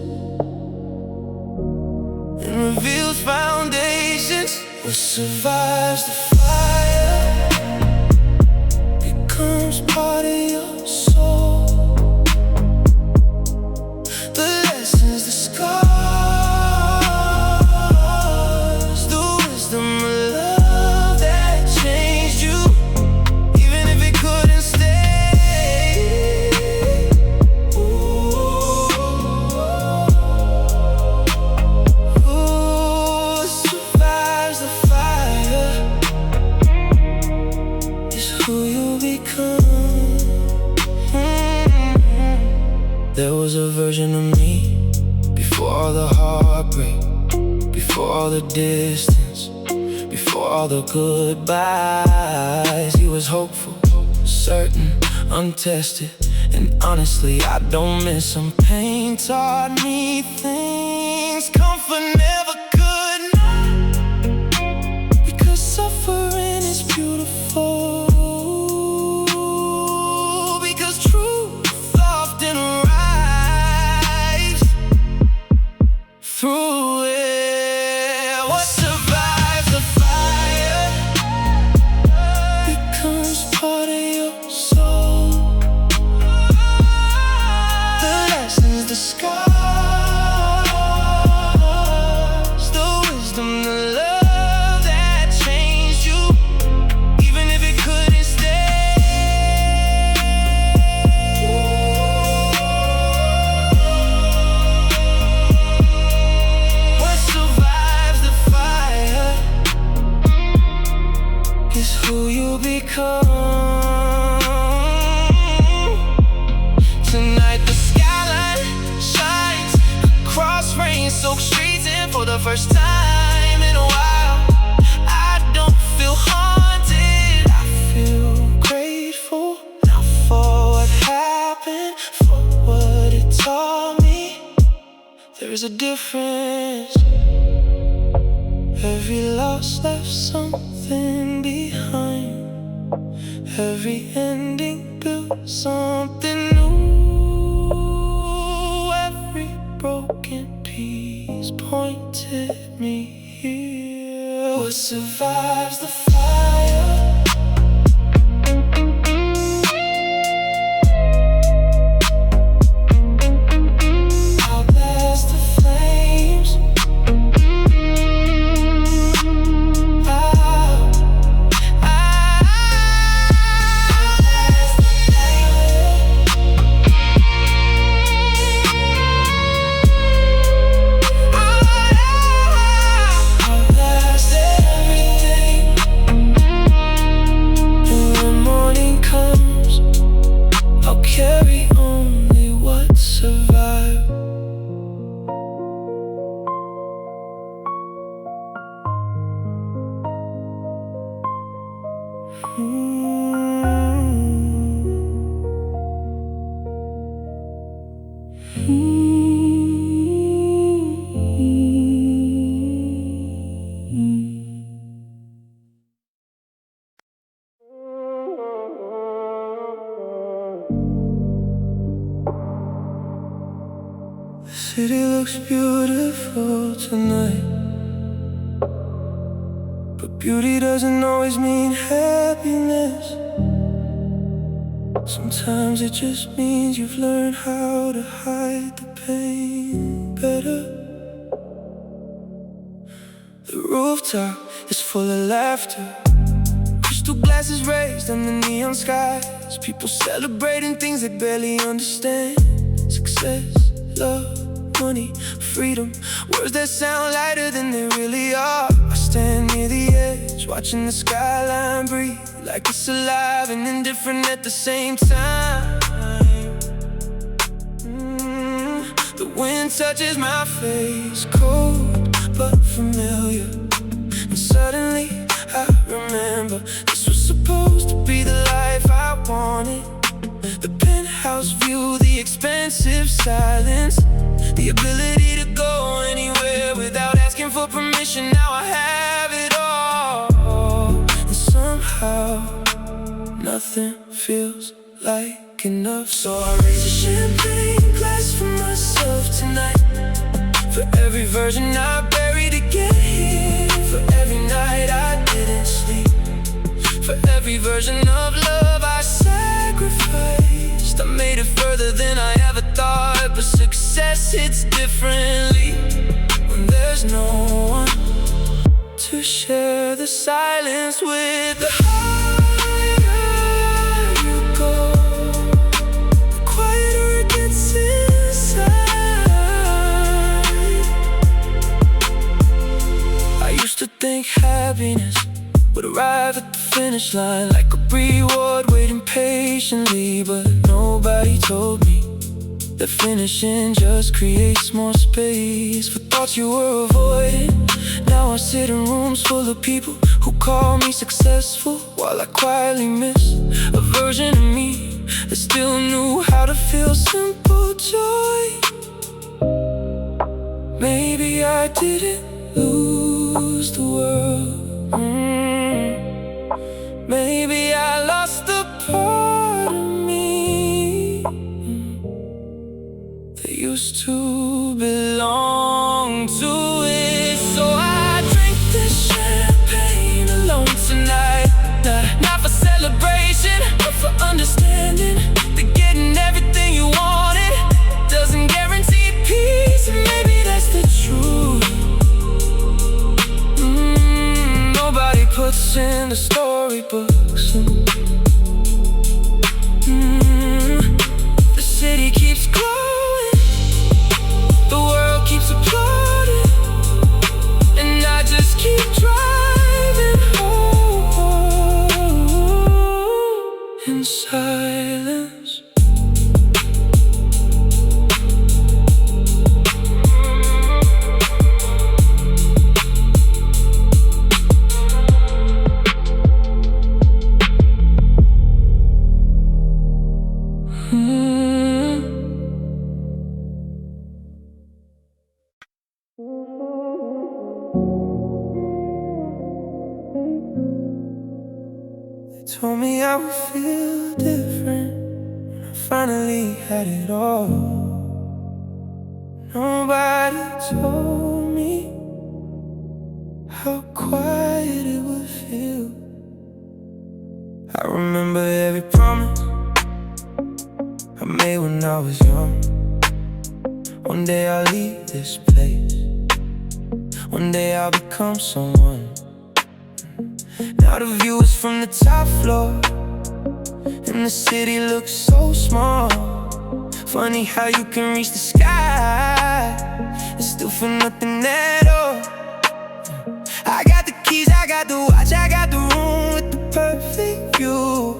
and reveals foundations. What survives the fire becomes part of your soul. The lessons, the scars, the wisdom of love that changed you, even if it couldn't stay. Who survives the fire is who you become. There was a version of me before all the heartbreak, before all the distance, before all the goodbyes. He was hopeful, certain, untested, and honestly, I don't miss him. Pain taught me things comfort never could, because suffering is beautiful, because truth through it. What survives the fire becomes part of your soul. The lessons, the scars, the wisdom, the love that changed you, even if it couldn't stay. What survives the fire is who you become. Tonight the skyline shines across rain-soaked streets, and for the first time in a while, I don't feel haunted. I feel grateful, not for what happened, for what it taught me. There's a difference. Every loss left something behind. Every ending built something new. Every broken piece pointed me here. What survives the fire outlast the flames. Carry only what survived. The city looks beautiful tonight, but beauty doesn't always mean happiness. Sometimes it just means you've learned how to hide the pain better. The rooftop is full of laughter, crystal glasses raised in the neon skies. People celebrating things they barely understand. Success, love, money, freedom, words that sound lighter than they really are. I stand near the edge, watching the skyline breathe like it's alive and indifferent at the same time. The wind touches my face, cold but familiar, and suddenly I remember this was supposed to be the life I wanted. The penthouse view, the expensive silence, the ability to go anywhere without asking for permission. Now I have it all, and somehow nothing feels like enough. So I raise a champagne glass for myself tonight, for every version I buried to get here, for every night I didn't sleep, for every version of love I sacrificed. I made it further than I ever thought, but success hits differently when there's no one to share the silence with. The higher you go, the quieter it gets inside. I used to think happiness would arrive at the finish line like a reward waiting patiently, but nobody told me that finishing just creates more space for thoughts you were avoiding. Now I sit in rooms full of people who call me successful, while I quietly miss a version of me that still knew how to feel simple joy. Maybe I didn't lose the world. Maybe I lost the part of me that used to belong to what's in the storybooks. The city keeps growing, the world keeps applauding, and I just keep driving home in silence. They told me I would feel different when I finally had it all. Nobody told me how quiet it would feel. I remember every promise I made when I was young. One day I'll leave this place, one day I'll become someone. Now the view is from the top floor, and the city looks so small. Funny how you can reach the sky and still feel nothing at all. I got the keys, I got the watch, I got the room with the perfect view.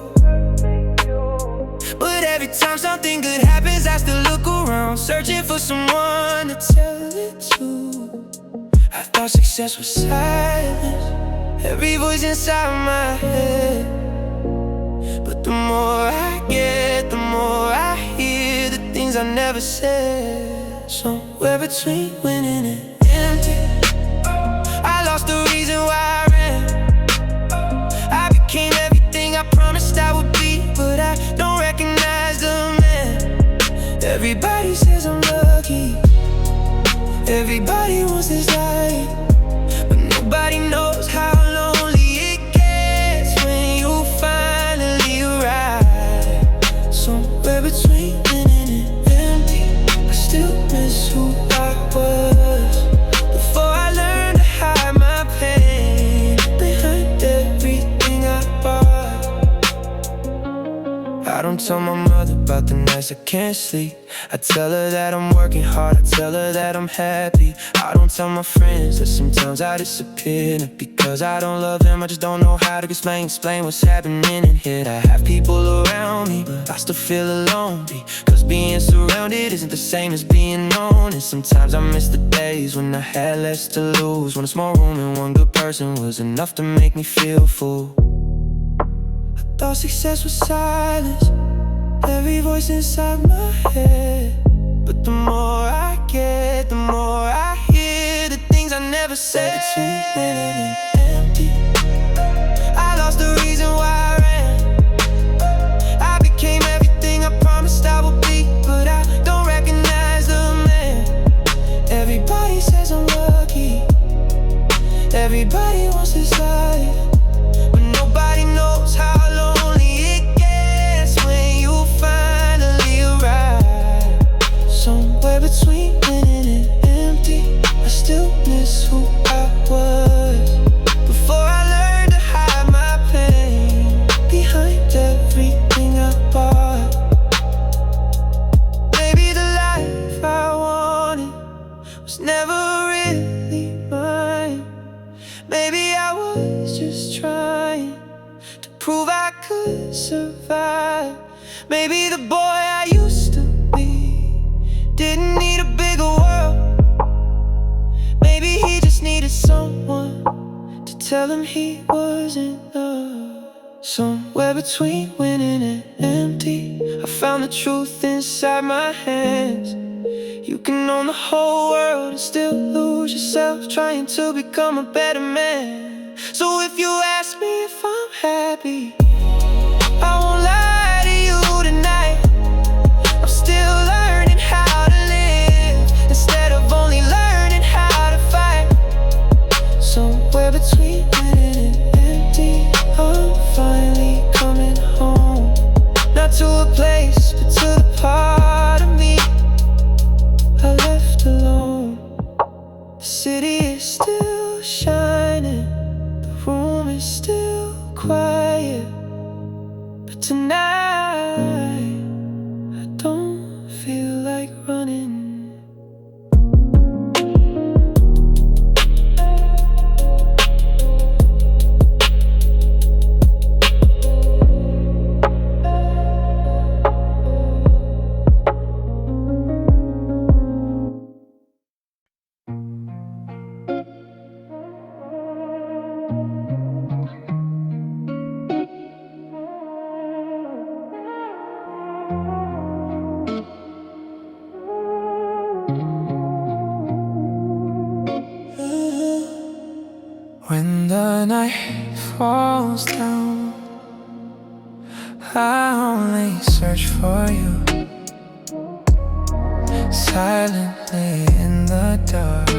But every time something good happens, I still look around, searching for someone to tell it to. I thought success was silence, every voice inside my head. But the more I get, the more I hear the things I never said. Somewhere between winning and empty, I lost the reason why I ran. I became everything I promised I would be, but I don't recognize the man. Everybody says I'm lucky, everybody wants this life, but nobody knows how lonely it gets when you finally arrive. Somewhere between winning and empty, I still miss who I was before I learned to hide my pain behind everything I bought. I don't tell my mother about the nights I can't sleep. I tell her that I'm working hard, I tell her that I'm happy. I don't tell my friends that sometimes I disappear. Not because I don't love them, I just don't know how to explain what's happening in here. I have people around me, but I still feel alone, because being surrounded isn't the same as being known. And sometimes I miss the days when I had less to lose, when a small room and one good person was enough to make me feel full. I thought success was silence, every voice inside my head. But the more I get, the more I hear the things I never said. Between winning and empty, I lost the reason why I ran. I became everything I promised I would be, but I don't recognize the man. Everybody says I'm lucky, everybody wants this life, but nobody knows how lonely it gets when you finally arrive. Somewhere between winning and empty, I still miss who I was before I learned to hide my pain behind everything I bought. Maybe the life I wanted was never really mine. Maybe I was just trying to prove I could survive. Maybe the boy I used to be didn't need a bigger world. Maybe he just needed someone to tell him he was enough. Somewhere between winning and empty, I found the truth inside my hands. You can own the whole world and still lose yourself trying to become a better man. So if you ask me if I'm happy, I won't lie to you tonight. I'm still learning how to live instead of only learning how to fight. Somewhere between winning and empty, I'm finally coming home. Not to a place, but to the part of me I left alone. The city is still shining, the room is still quiet, but tonight I don't feel like running. When the night falls down, I only search for you, silently in the dark.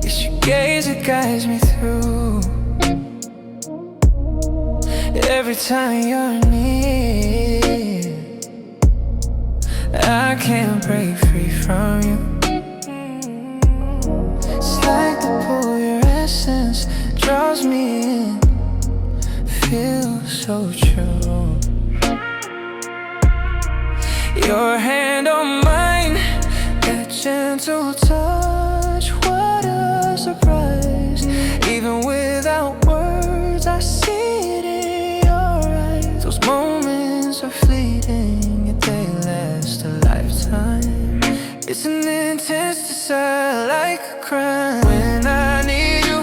It's your gaze that guides me through. Every time you're near, I can't break free from you. It's like the pull your essence draws me in, feels so true. Your hand on mine, that gentle touch, what a surprise. Even without words, I see it in your eyes. Those moments are fleeting, yet they last a lifetime. It's an intense desire, like a crime. When I need you,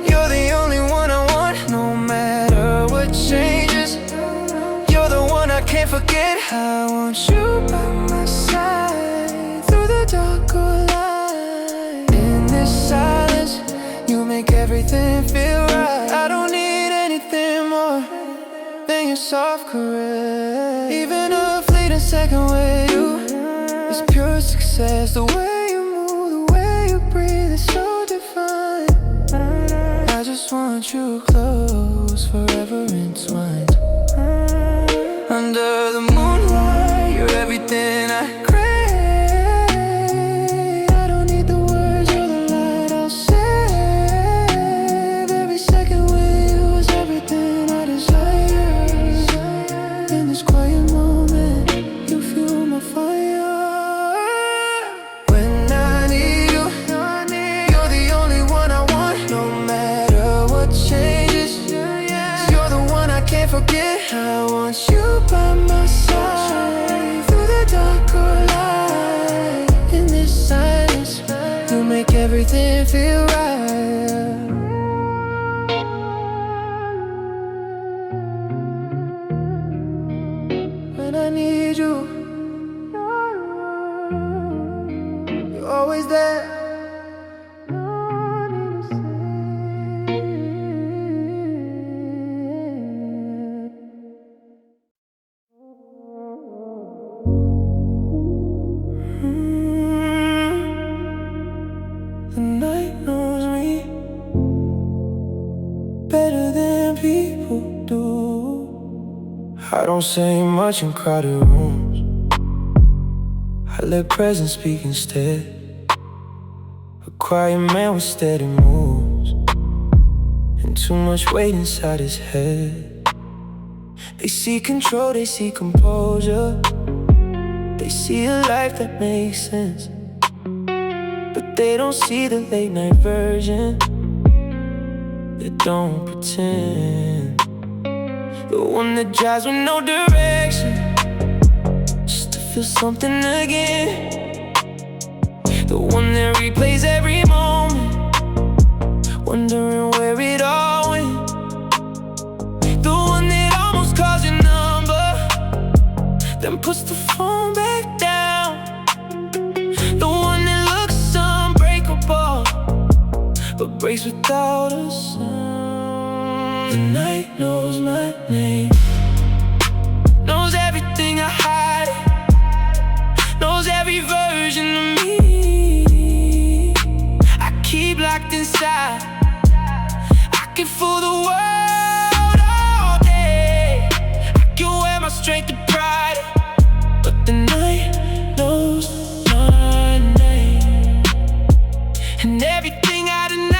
you're the only one I want. No matter what changes, you're the one I can't forget. I want you by my side, through the dark or light. In this silence, you make everything feel right. I don't need anything more than your soft caress. Even a fleeting second with you is pure success. The way you move, the way you breathe is so divine. I just want you close, forever entwined. Under the moonlight, you're everything I crave. I don't need the words or the light, I'll save. Every second with you is everything I desire. In this quiet moment, you fuel my fire. When I need you, you're the only one I want. No matter what changes, you're the one I can't forget. I want you by my side, through the dark or light. In this silence, you make everything feel right. When I need you, you're always there. The night knows me better than people do. I don't say much in crowded rooms, I let presence speak instead. A quiet man with steady moves, and too much weight inside his head. They see control, they see composure, they see a life that makes sense. But they don't see the late night version, they don't pretend. The one that drives with no direction, just to feel something again. The one that replays every moment, wondering where it all went. The one that almost calls your number, then puts the phone back down. The one that looks unbreakable, but breaks without a sound. The night knows my name, knows everything I hide, knows every version of me I keep locked inside. I can fool the world all day, I can wear my strength to pride, but the night knows my name, and everything I deny.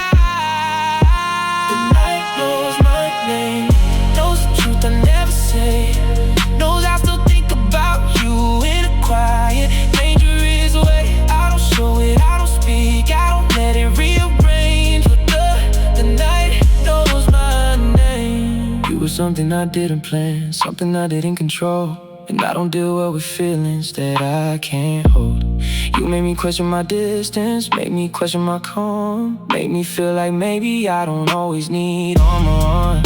something I didn't plan, something I didn't control. And I don't deal well with feelings that I can't hold. You made me question my distance, made me question my calm, made me feel like maybe I don't always need armor.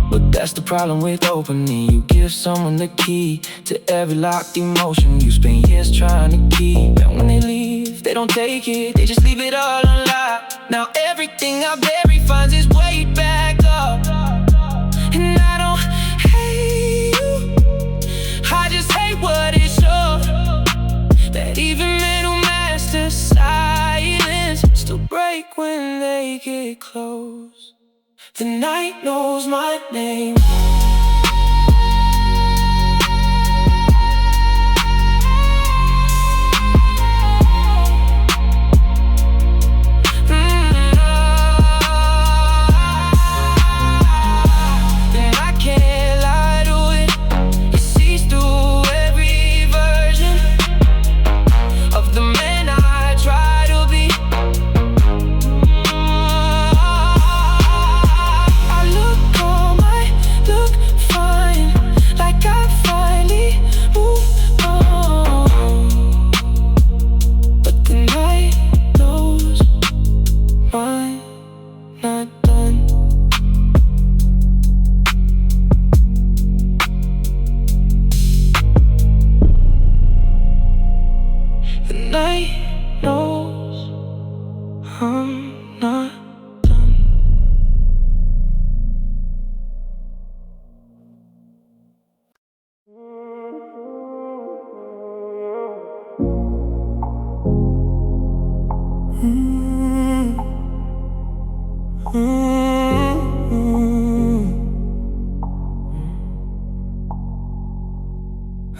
But that's the problem with opening. You give someone the key to every locked emotion you spend years trying to keep. And when they leave, they don't take it, they just leave it all unlocked. Now everything I bury finds its way back up. And I don't hate you, I just hate what it shows. That even men who master silence still break when they get close. The night knows my name.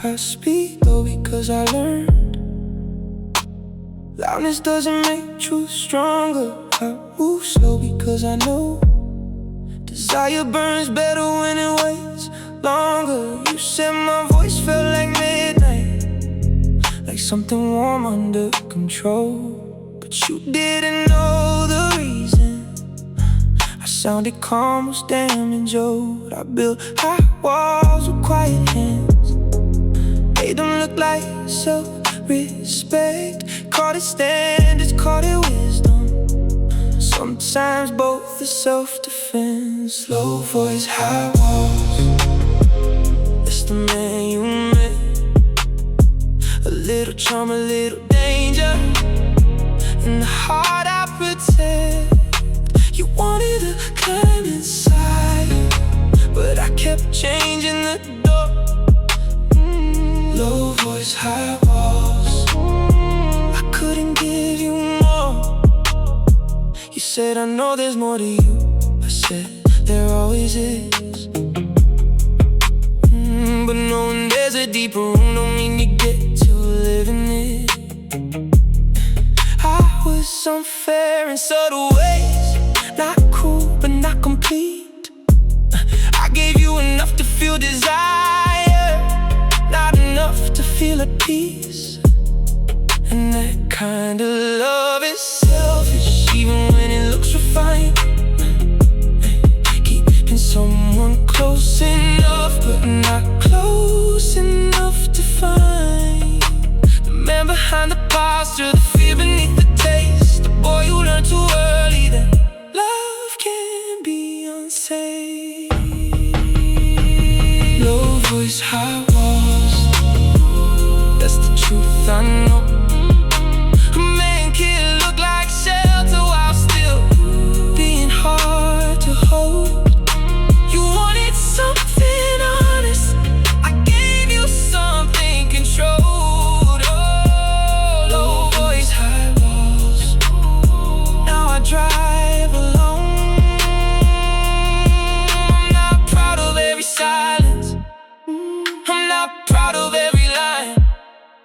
I speak though because I learned loudness doesn't make truth stronger. I move slow because I know desire burns better when it waits longer. You said my voice felt like midnight, like something warm under control. But you didn't know the reason I sounded calm, was damaged old. I built high walls with quiet hands, made them look like self-respect. Called it standards, called it wisdom. Sometimes both are self-defense. Low voice, high walls, it's the man you met. A little charm, a little danger, and the heart I protect. You wanted to climb inside, but I kept changing the door. Low voice, high walls, I couldn't give you more. You said, I know there's more to you. I said, there always is. But knowing there's a deeper room don't mean you get to live in it. I was unfair in subtle ways, not cruel but not complete. I gave you enough to feel desire, not enough to feel at peace. And that kind of love is selfish, even when it looks refined. Keeping someone close enough, but not close enough to find the man behind the posture, the fear beneath the taste. The boy who learned too early that love can be unsafe. Low voice, high walls, that's the truth I know. A man can look like shelter while still being hard to hold. You wanted something honest, I gave you something controlled. Oh, low voice, high walls, now I drive alone. I'm not proud of every silence, I'm not proud of every line.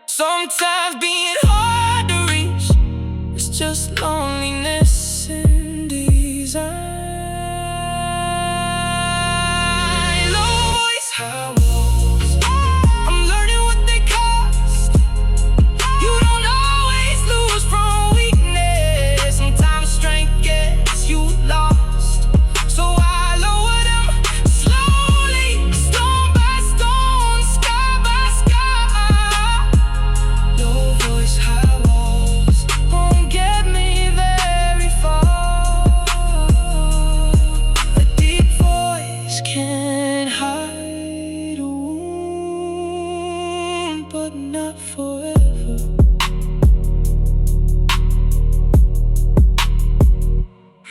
Sometimes being hard to reach, it's just loneliness in design. Low voice, high walls, I'm learning what they cost. You don't always lose from weakness, sometimes strength gets you lost. So I lower them slowly,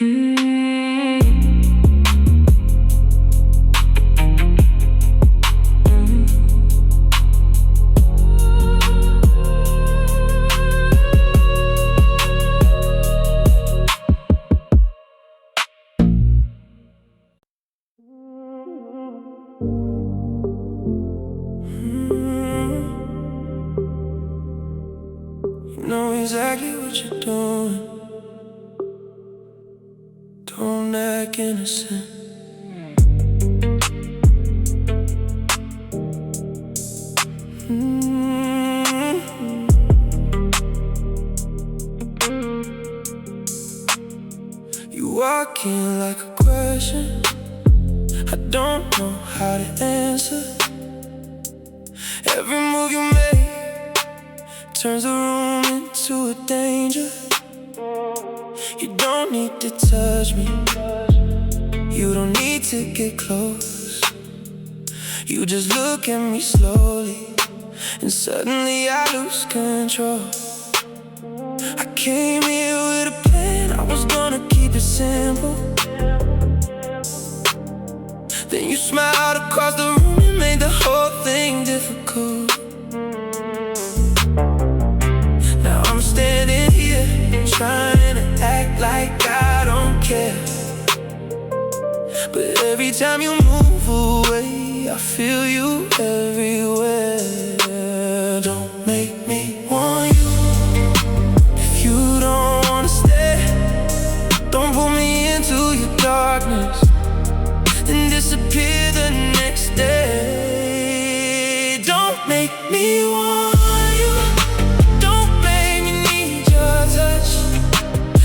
You know exactly what you're doing. Don't act innocent. You walk in like a question I don't know how to answer. Every move you make turns the room into a danger. You don't need to touch me, you don't need to get close. You just look at me slowly, and suddenly I lose control. I came here with a plan, I was gonna keep it simple. Then you smiled across the room and made the whole thing difficult. Now I'm standing here trying to act like I don't care, but every time you move away I feel you everywhere. Don't make me want you if you don't wanna stay. Don't pull me into your darkness and disappear the next day. Don't make me want you. Don't make me need your touch.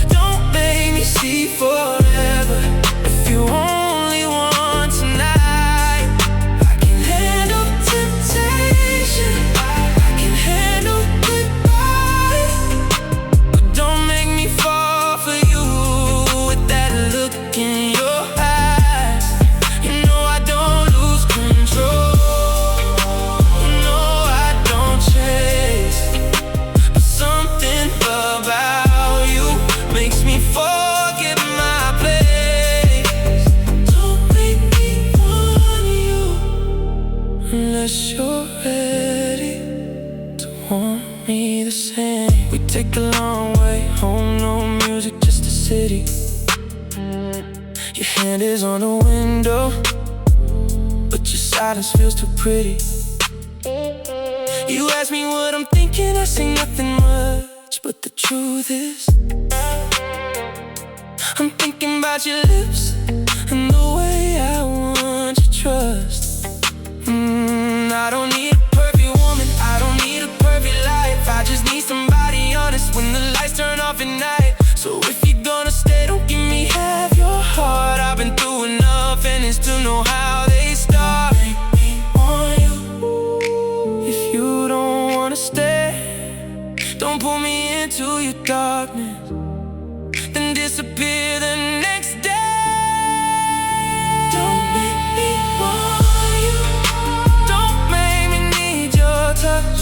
Don't make me see forever. If you only want tonight, I can handle temptation, I can handle goodbye, but don't make me fall for you with that look in your eyes. You know I don't lose control, you know I don't chase, but something about you makes me forget my place. Don't make me want you unless you're ready to want me the same. We take the long way home, no music, just the city. Your hand is on the window, but your silence feels too pretty. You ask me what I'm thinking, I say nothing much, but the truth is I'm thinking about your lips and the way I want your trust. I don't need a perfect woman, I don't need a perfect life. I just need somebody honest when the lights turn off at night. So if you're gonna stay, don't give me half your heart. I've been through enough and it's to know how they start. Make me want you. If you don't wanna stay, don't pull me into your darkness, then disappear the next day. Don't make me want you. Don't make me need your touch.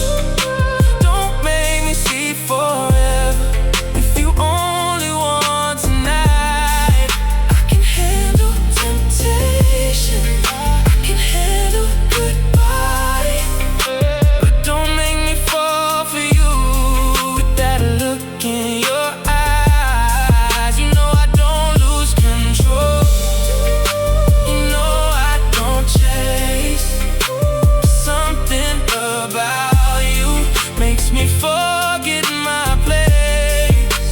Don't make me see forever. If you only want tonight, I can handle temptation, I can handle goodbye, but don't make me fall for you with that look in your eyes. You know I don't lose control, you know I don't chase, something about you makes me forget my place.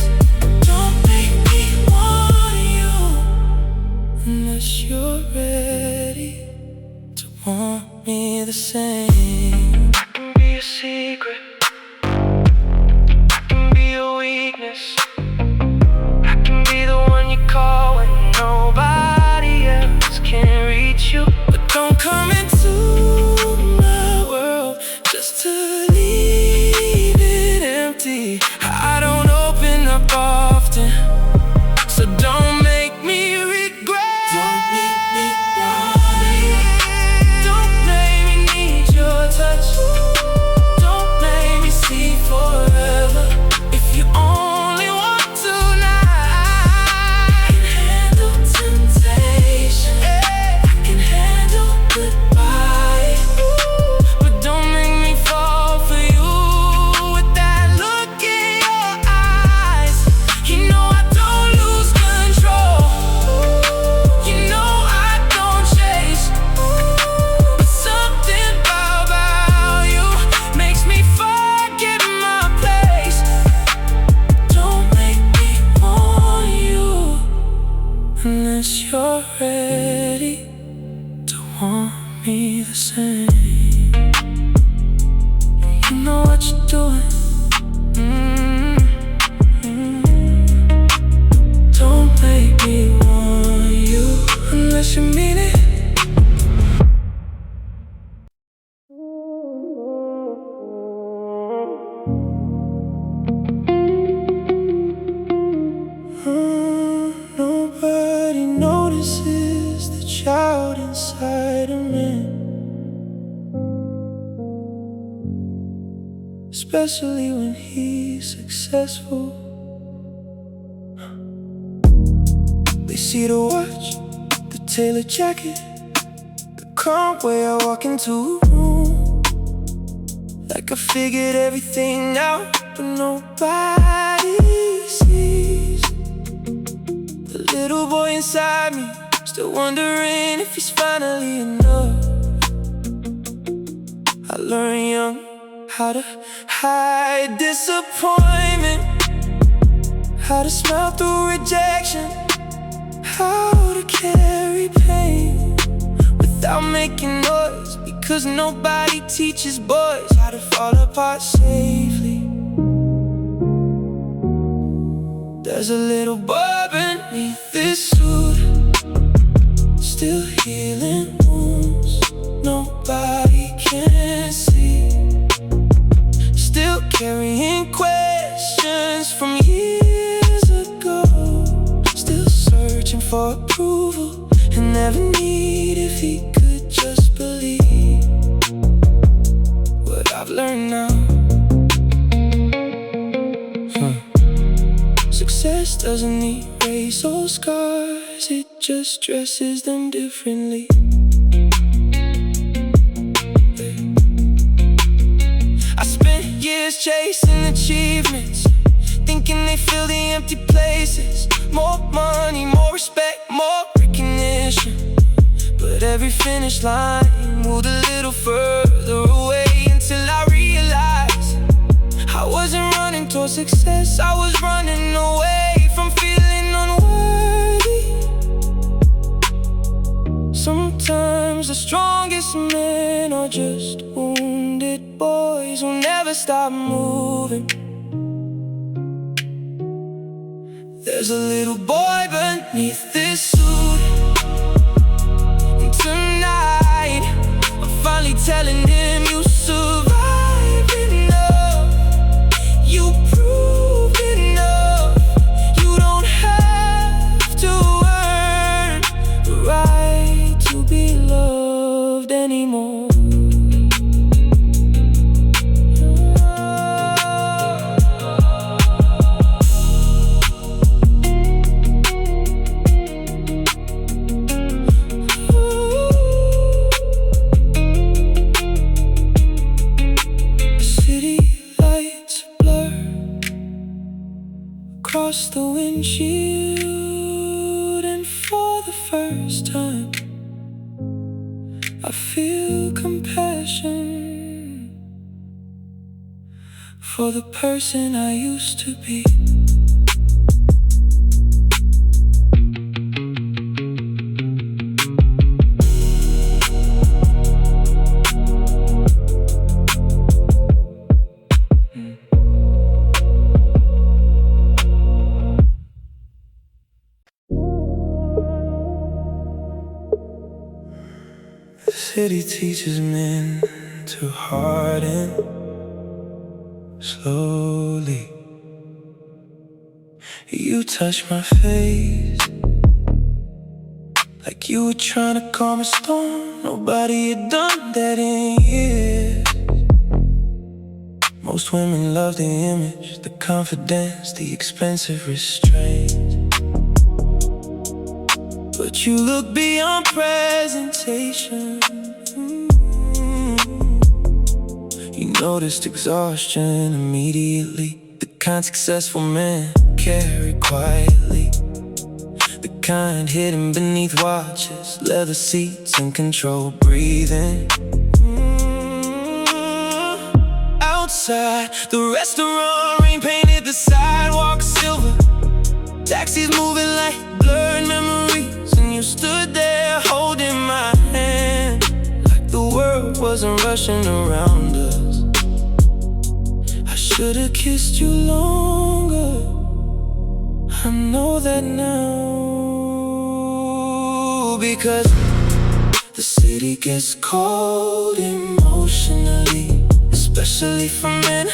Don't make me want you unless you're ready to want me the same. I can be a secret, I can be a weakness, I can be the one you call when nobody else can reach you. But don't come into my world just to leave it empty. I don't open up often, so don't make me regret. Don't make me want you. Don't make me need your touch. Don't make ready to want me the same. You know what you're doing. Don't make me want you unless you mean it. Nobody notices the child inside a man, especially when he's successful. They see the watch, the tailored jacket, the calm way I walk into a room, like I figured everything out, but nobody sees the little boy inside me, still wondering if he's finally enough. I learned young how to hide disappointment, how to smile through rejection, how to carry pain without making noise, because nobody teaches boys how to fall apart safely. There's a little boy beneath this suit, still healing wounds nobody can see, still carrying questions from years ago, still searching for approval and never need if he could just believe what I've learned now. Success doesn't erase all scars, it just dresses them differently. I spent years chasing achievements, thinking they fill the empty places. More money, more respect, more recognition, but every finish line moved a little further away until I realized I wasn't running towards success, I was running away from feeling unworthy. Sometimes the strongest men are just wounded boys who never stop moving. There's a little boy beneath this suit, and tonight I'm finally telling him you survived enough, you proved enough. You don't have to earn the right to be loved anymore. Across the windshield, and for the first time I feel compassion for the person I used to be. The city teaches men to harden slowly. You touch my face like you were trying to calm a storm. Nobody had done that in years. Most women love the image, the confidence, the expensive restraint, but you look beyond presentation. You noticed exhaustion immediately, the kind successful men carry quietly, the kind hidden beneath watches, leather seats, and controlled breathing. Outside the restaurant, rain painted the sidewalk silver, taxis moving like blurred memories, and you stood rushing around us. I should've kissed you longer. I know that now, because the city gets cold emotionally, especially for men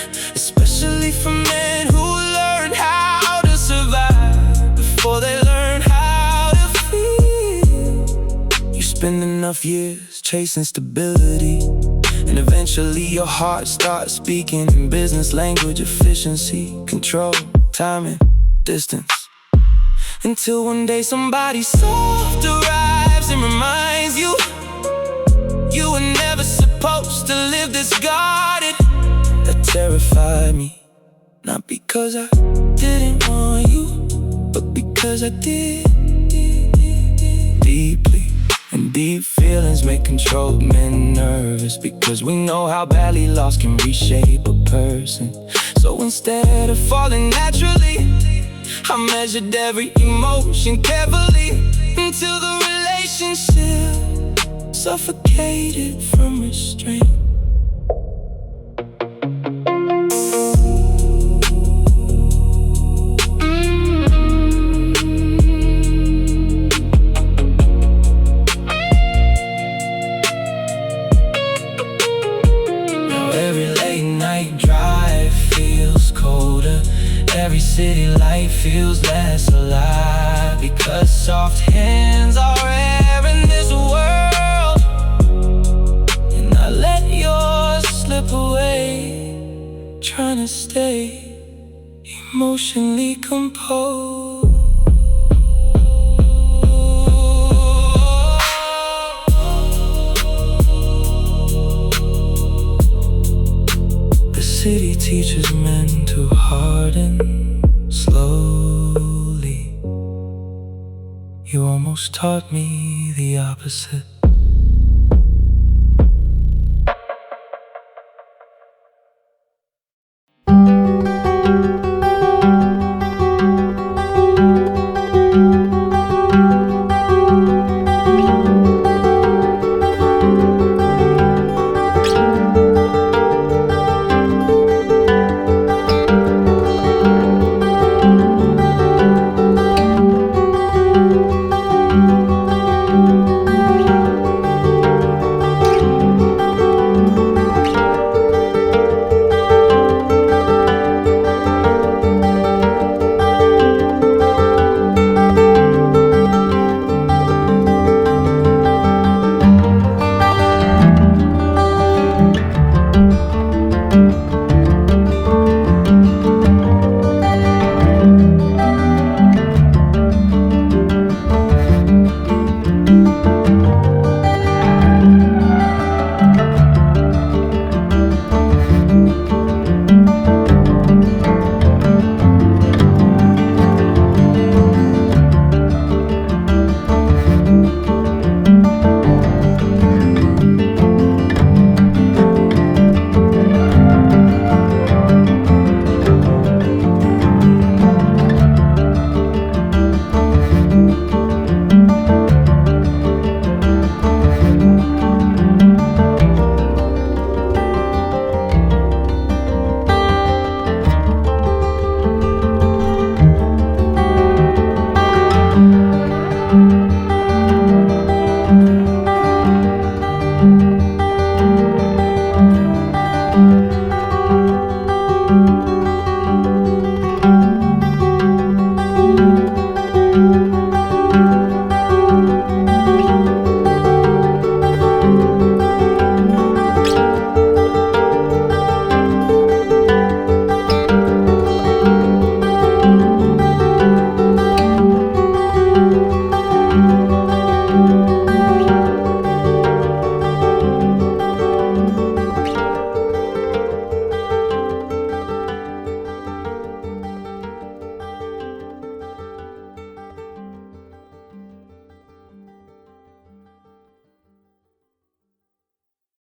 who learn how to survive before they learn how to feel. You spend enough years chasing stability, and eventually your heart starts speaking in business language: efficiency, control, timing, distance. Until one day somebody soft arrives and reminds you you were never supposed to live this guarded. That terrified me, not because I didn't want you, but because I did. Deeply, and deep feelings make controlled men nervous, because we know how badly loss can reshape a person. So instead of falling naturally, I measured every emotion carefully, until the relationship suffocated from restraint. Now every late night drive feels colder. Every city light feels less alive, because soft hands are rare in this world, and I let yours slip away, trying to stay emotionally composed. The city teaches men to harden slowly. You almost taught me the opposite.